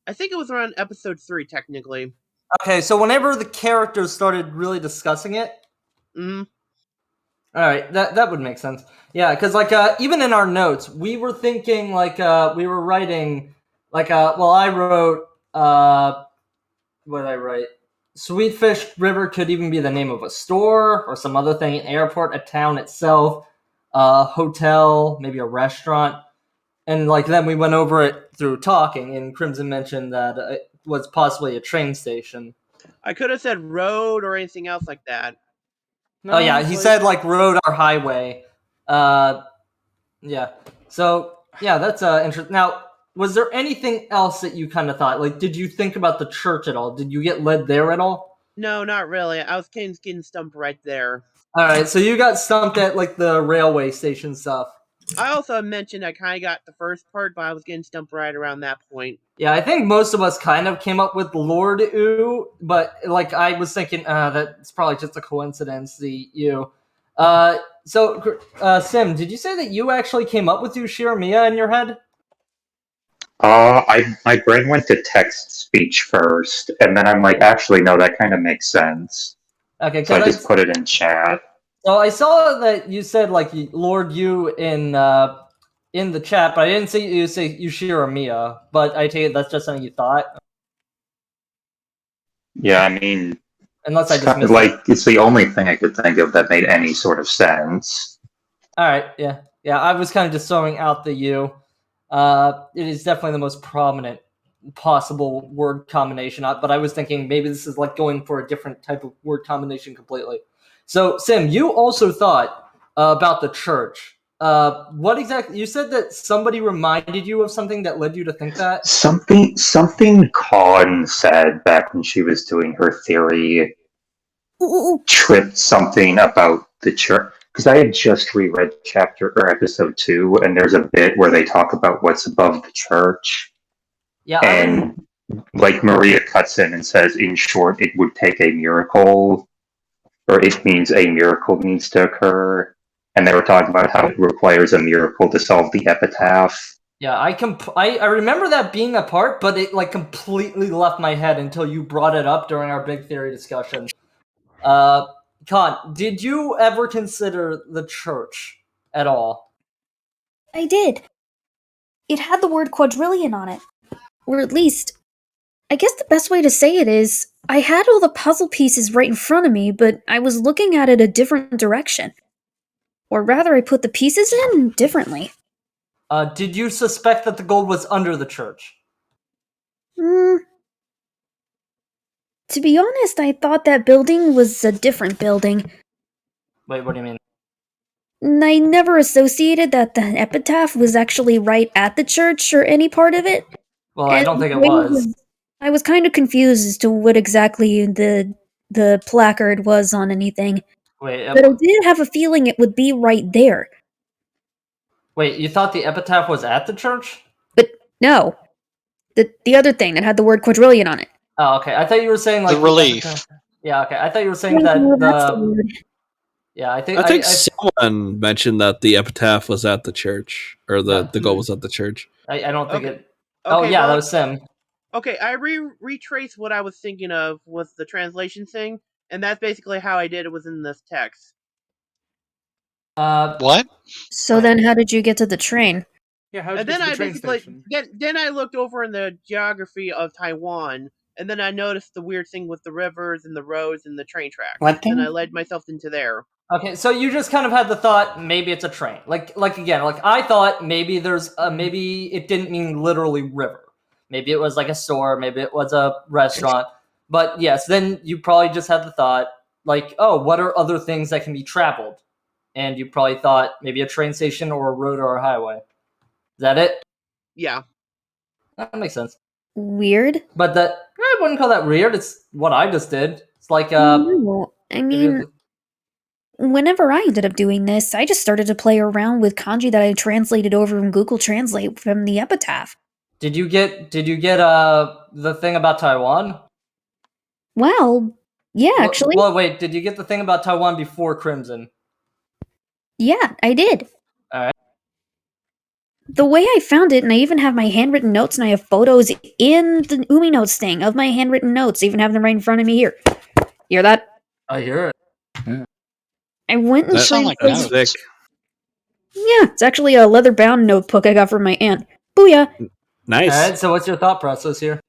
I think it was around episode 3, technically. Okay, so whenever the characters started really discussing it. Mm-hmm. All right, that would make sense. Yeah, because like even in our notes, we were thinking like we were writing like well, I wrote what did I write? Sweetfish River could even be the name of a store or some other thing, an airport, a town itself, a hotel, maybe a restaurant. And like then we went over it through talking, and Crimson mentioned that it was possibly a train station. I could have said road or anything else like that. No, oh yeah, he said like road or highway. Yeah. So yeah, that's interesting. Now, was there anything else that you kind of thought? Like, did you think about the church at all? Did you get led there at all? No, not really. I was getting stumped right there. All right, so you got stumped at like the railway station stuff. I also mentioned I kind of got the first part, but I was getting stumped right around that point. Yeah, I think most of us kind of came up with Lord U, but like I was thinking, that's probably just a coincidence. The U. Sim, did you say that you actually came up with Ushiramiya in your head? My brain went to text speech first, and then I'm like, actually, no, that kind of makes sense. Okay, So I just put it in chat. So I saw that you said like Lord U in the chat, but I didn't see you say Ushiramiya. But I take it that's just something you thought. Yeah, I mean, Unless I it's just kind of missed like it. it's the only thing I could think of that made any sort of sense. All right, yeah. I was kind of just throwing out the U. It is definitely the most prominent possible word combination, but I was thinking maybe this is like going for a different type of word combination completely. So, Sim, you also thought about the church. What exactly? You said that somebody reminded you of something that led you to think that? Something Con said back when she was doing her theory tripped something about the church. Because I had just reread chapter or episode 2, and there's a bit where they talk about what's above the church. Yeah, and like Maria cuts in and says, in short, it would take a miracle, or it means a miracle needs to occur. And they were talking about how it requires a miracle to solve the epitaph. Yeah, I remember that being a part, but it like completely left my head until you brought it up during our big theory discussion. Con, did you ever consider the church at all? I did. It had the word quadrillion on it. Or at least, I guess the best way to say it is, I had all the puzzle pieces right in front of me, but I was looking at it a different direction. Or rather, I put the pieces in differently. Did you suspect that the gold was under the church? To be honest, I thought that building was a different building. Wait, what do you mean? I never associated that the epitaph was actually right at the church or any part of it. Well, I And don't think it was. I was kind of confused as to what exactly the placard was on anything. Wait, But I did have a feeling it would be right there. wait, you thought the epitaph was at the church? No. The other thing that had the word quadrillion on it. Oh, okay. I thought you were saying like The relief. Yeah, okay. I thought you were saying Yeah, that no, that's the the. word. Yeah, I think I think someone mentioned that the epitaph was at the church, or the goal was at the church. I don't think it. Okay, Oh yeah, well, that was Sim. Okay, I retraced what I was thinking of with the translation thing, and that's basically how I did it within this text. What? So then how did you get to the train? Yeah, how And then I basically then I looked over in the geography of Taiwan, and then I noticed the weird thing with the rivers and the roads and the train tracks. What Then thing? I led myself into there. Okay, so you just kind of had the thought maybe it's a train. Like again, like I thought maybe there's maybe it didn't mean literally river. Maybe it was like a store, maybe it was a restaurant. But yes, then you probably just had the thought like, oh, what are other things that can be traveled? And you probably thought maybe a train station or a road or a highway. Is that it? Yeah. That makes sense. Weird? But I wouldn't call that weird. It's what I just did. It's like No, I mean, whenever I ended up doing this, I just started to play around with kanji that I translated over from Google Translate from the epitaph. Did you get the thing about Taiwan? Well, yeah, actually. Well, wait, did you get the thing about Taiwan before Crimson? Yeah, I did. Alright. The way I found it, and I even have my handwritten notes, and I have photos in the Umi Notes thing of my handwritten notes, I even have them right in front of me here. Hear that? I hear it. I went and That's sick. Yeah, it's actually a leather-bound notebook I got from my aunt. Booyah! Nice. Alright, so what's your thought process here?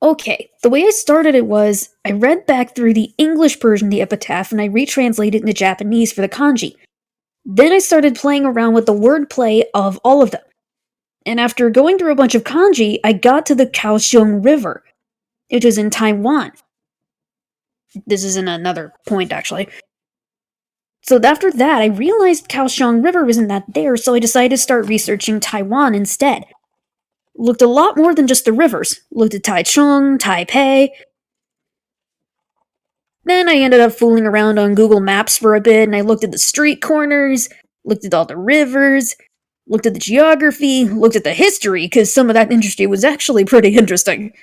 Okay, the way I started it was, I read back through the English version of the epitaph and I retranslated it into Japanese for the kanji. Then I started playing around with the wordplay of all of them. And after going through a bunch of kanji, I got to the Kaohsiung River, which is in Taiwan. This is in another point, actually. So after that, I realized Kaohsiung River wasn't that there, so I decided to start researching Taiwan instead. Looked a lot more than just the rivers. Looked at Taichung, Taipei. Then I ended up fooling around on Google Maps for a bit, and I looked at the street corners, looked at all the rivers. looked at the geography, looked at the history, because some of that history was actually pretty interesting.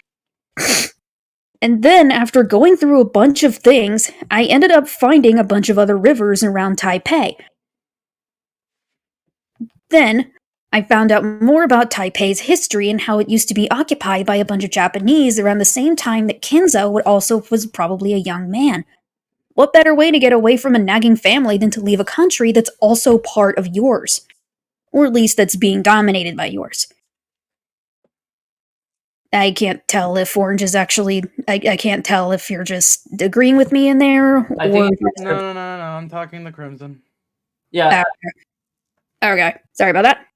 And then, after going through a bunch of things, I ended up finding a bunch of other rivers around Taipei. Then, I found out more about Taipei's history and how it used to be occupied by a bunch of Japanese around the same time that Kinzo was probably a young man. What better way to get away from a nagging family than to leave a country that's also part of yours? Or at least that's being dominated by yours. I can't tell if Orange is actually... I can't tell if you're just agreeing with me in there, or... No, I'm talking the Crimson. Yeah. Okay, sorry about that.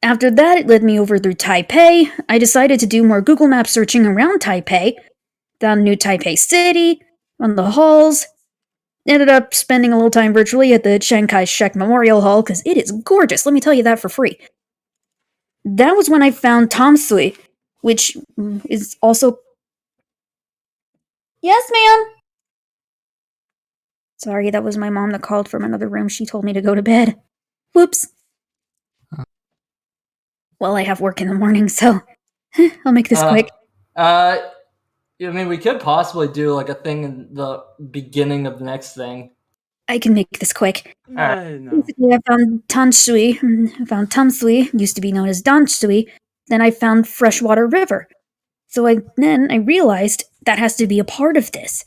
After that, it led me over through Taipei. I decided to do more Google Map searching around Taipei. Found New Taipei City, on the halls. Ended up spending a little time virtually at the Chiang Kai-shek Memorial Hall, because it is gorgeous, let me tell you that for free. That was when I found Tamsui, which is also... Yes, ma'am? Sorry, that was my mom that called from another room. She told me to go to bed. Whoops. Well, I have work in the morning, so I'll make this quick. I mean, we could possibly do like a thing in the beginning of the next thing. I can make this quick. No. Basically, I found Tamsui, used to be known as Danshui. Then I found Freshwater River. So I realized that has to be a part of this.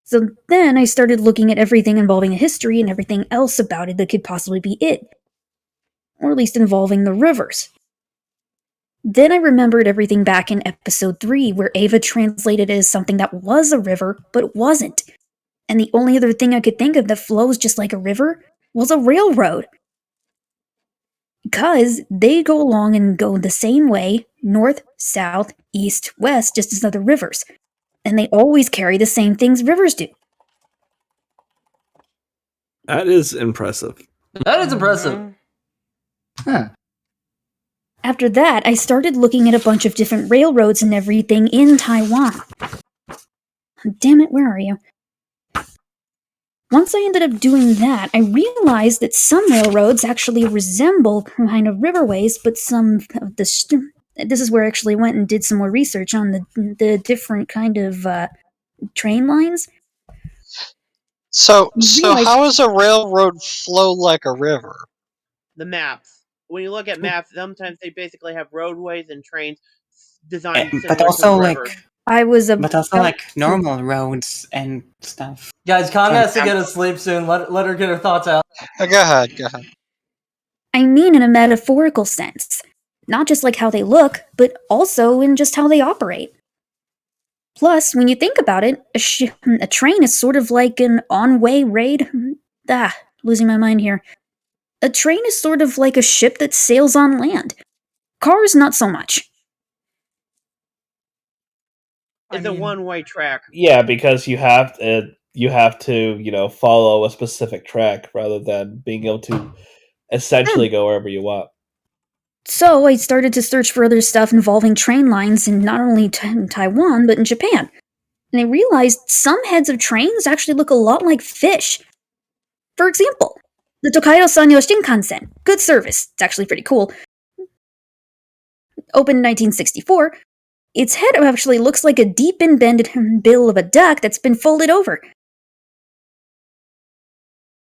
So then I started looking at everything involving a history and everything else about it that could possibly be it. Or at least involving the rivers. Then I remembered everything back in episode 3, where Ava translated it as something that was a river, but wasn't. And the only other thing I could think of that flows just like a river was a railroad. Because they go along and go the same way, north, south, east, west, just as other rivers. And they always carry the same things rivers do. That is impressive. That is impressive. Huh. After that, I started looking at a bunch of different railroads and everything in Taiwan. Damn it, where are you? Once I ended up doing that, I realized that some railroads actually resemble kind of riverways, but some of the... This is where I actually went and did some more research on the different kind of train lines. So how does a railroad flow like a river? The maps. When you look at maps, sometimes they basically have roadways and trains designed similar But also to the like river. but also like normal roads and stuff. Guys, Kanye has to get to sleep soon. Let her get her thoughts out. Go ahead. I mean in a metaphorical sense. Not just like how they look, but also in just how they operate. Plus, when you think about it, a train is sort of like an on-way raid. Losing my mind here. A train is sort of like a ship that sails on land. Cars, not so much. It's a one-way track. Yeah, because you have to, follow a specific track rather than being able to essentially go wherever you want. So I started to search for other stuff involving train lines in not only Taiwan, but in Japan. And I realized some heads of trains actually look a lot like fish. For example, the Tokaido Sanyo Shinkansen. Good service. It's actually pretty cool. Opened in 1964. Its head actually looks like a deep embedded bill of a duck that's been folded over.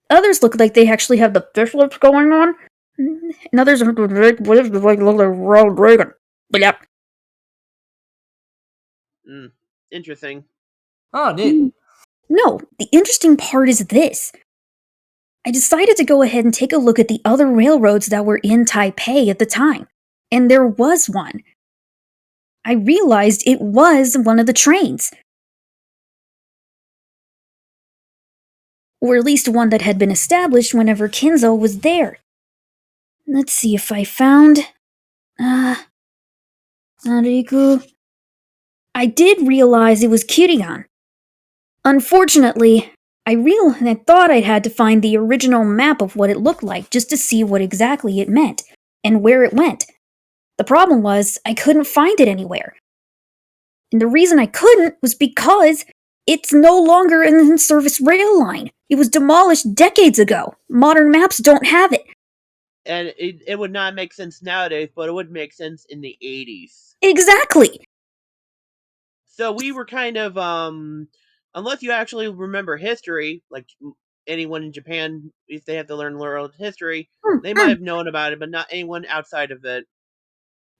Others look like they actually have the fish lips going on. And others look like Ronald Reagan. But yeah. Interesting. Oh, neat. No, the interesting part is this. I decided to go ahead and take a look at the other railroads that were in Taipei at the time. And there was one. I realized it was one of the trains. Or at least one that had been established whenever Kinzo was there. Let's see if I found... Sanriku... I did realize it was Kirian. Unfortunately, I thought I had to find the original map of what it looked like just to see what exactly it meant, and where it went. The problem was, I couldn't find it anywhere. And the reason I couldn't was because It's no longer an in-service rail line. It was demolished decades ago. Modern maps don't have it. And it would not make sense nowadays, but it would make sense in the 80s. Exactly. So we were kind of, unless you actually remember history, like anyone in Japan, if they have to learn world history, they might have known about it, but not anyone outside of it.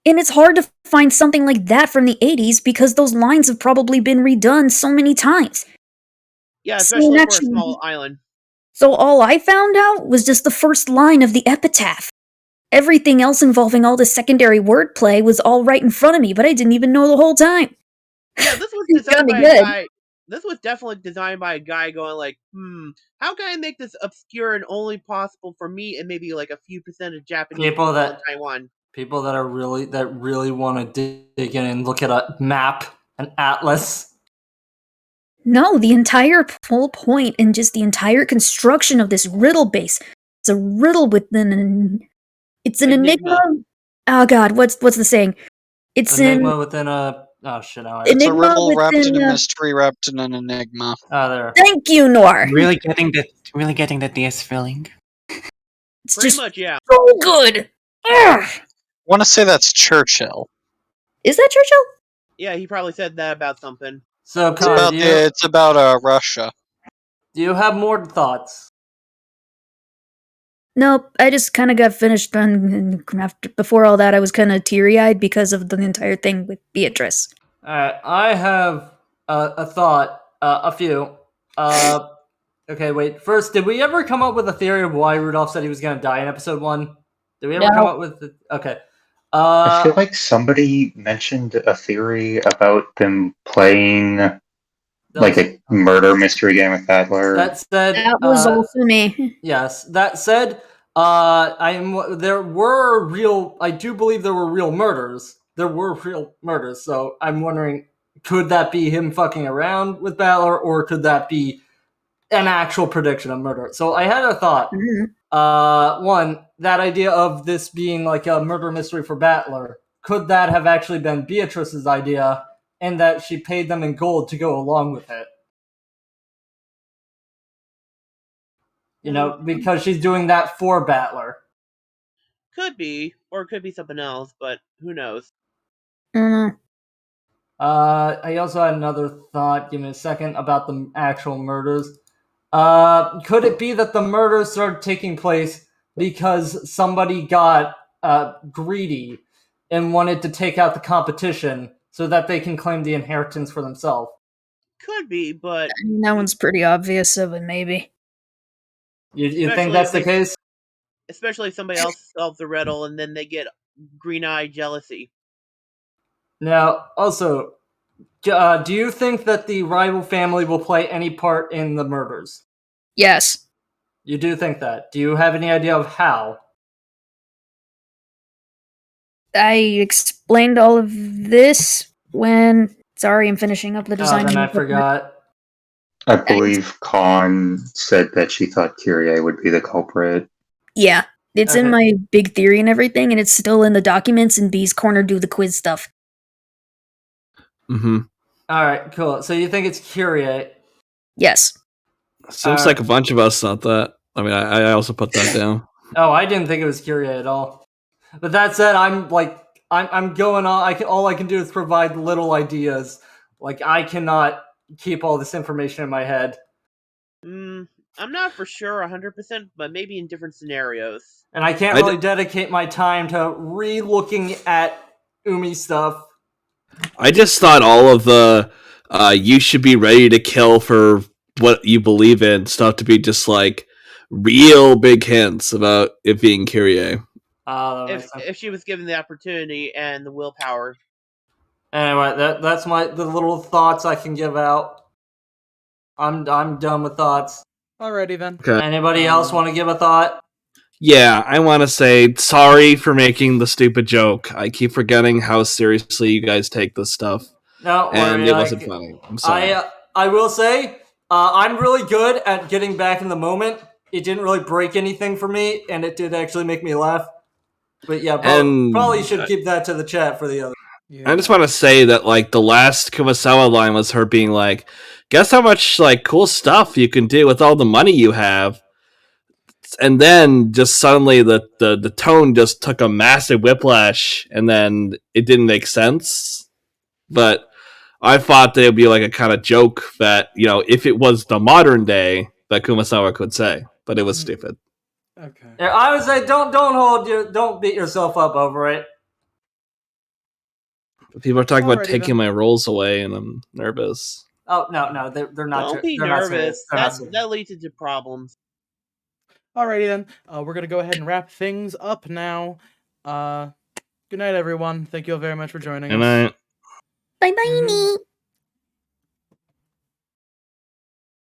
And it's hard to find something like that from the 80s because those lines have probably been redone so many times. Yeah, So especially for a actually- small island. So all I found out was just the first line of the Epitaph. Everything else involving all the secondary wordplay was all right in front of me, but I didn't even know the whole time. Yeah, this was It's designed by kinda a good. guy. This was definitely designed by a guy going like, how can I make this obscure and only possible for me and maybe like a few percent of Japanese people in Taiwan? People that really want to dig in and look at a map, an atlas. No, the entire whole point and just the entire construction of this riddle base. It's a riddle within an. It's an enigma. Oh God, what's the saying? It's Enigma an within a. Oh shit! Now It's a Enigma riddle wrapped within in a a- mystery, wrapped in an enigma. Ah, there. Thank you, Noir. Really getting that DS feeling. It's Pretty just much, yeah. so good. Ugh. I want to say that's Churchill. Is that Churchill? Yeah, he probably said that about something. So, It's about Russia. Do you have more thoughts? Nope, I just kind of got finished on. Before all that, I was kind of teary-eyed because of the entire thing with Beatrice. Alright, I have a thought, a few. Okay, wait. First, did we ever come up with a theory of why Rudolph said he was going to die in episode 1? Did we ever come up with... Okay. I feel like somebody mentioned a theory about them playing like a murder mystery game with Battler. That said... That was also me. Yes. That said, I do believe there were real murders. There were real murders, so I'm wondering, could that be him fucking around with Battler, or could that be an actual prediction of murder? So I had a thought. One, that idea of this being like a murder mystery for Battler, could that have actually been Beatrice's idea, and that she paid them in gold to go along with it? You know, because she's doing that for Battler. Could be, or it could be something else, but who knows? I also had another thought, give me a second, about the actual murders. Could it be that the murders started taking place because somebody got greedy and wanted to take out the competition so that they can claim the inheritance for themselves? Could be, but I mean, that one's pretty obvious of it, maybe. You think that's the case? Especially if somebody else solves the riddle and then they get green-eyed jealousy. Now, also, do you think that the rival family will play any part in the murders? Yes. You do think that. Do you have any idea of how? I explained all of this when. Sorry, I'm finishing up the design. Then I forgot. I believe Khan said that she thought Kyrie would be the culprit. Yeah, it's in my big theory and everything, and it's still in the documents in B's corner do the quiz stuff. Mm-hmm. Alright, cool. So you think it's Kyrie? Yes. Seems like a bunch of us thought that. I mean, I also put that down. Oh, I didn't think it was Kyrie at all. But that said, I'm going on. All I can do is provide little ideas. Like, I cannot keep all this information in my head. I'm not for sure 100%, but maybe in different scenarios. And I can't really dedicate my time to re-looking at Umi stuff. I just thought all of the you should be ready to kill for what you believe in stuff to be just like real big hints about it being Kyrie. If she was given the opportunity and the willpower. Anyway, that's the little thoughts I can give out. I'm done with thoughts. Alrighty then. Okay. Anybody else want to give a thought? Yeah, I want to say sorry for making the stupid joke. I keep forgetting how seriously you guys take this stuff. No, and it wasn't funny. I'm sorry. I will say, I'm really good at getting back in the moment. It didn't really break anything for me, and it did actually make me laugh. But yeah, probably should keep that to the chat for the other. I just want to say that like the last Kumasawa line was her being like, guess how much like cool stuff you can do with all the money you have. And then just suddenly the tone just took a massive whiplash, and then it didn't make sense. But I thought that it would be like a kind of joke that, if it was the modern day, that Kumasawa could say, but it was stupid. Okay. Yeah, I would say don't beat yourself up over it. People are talking about Alrighty taking then. my roles away, and I'm nervous. Oh no, they're not. Don't be they're not serious. nervous. They're not serious. That leads into problems. Alrighty then. We're gonna go ahead and wrap things up now. Good night, everyone. Thank you all very much for joining Good us. night. Bye bye, me.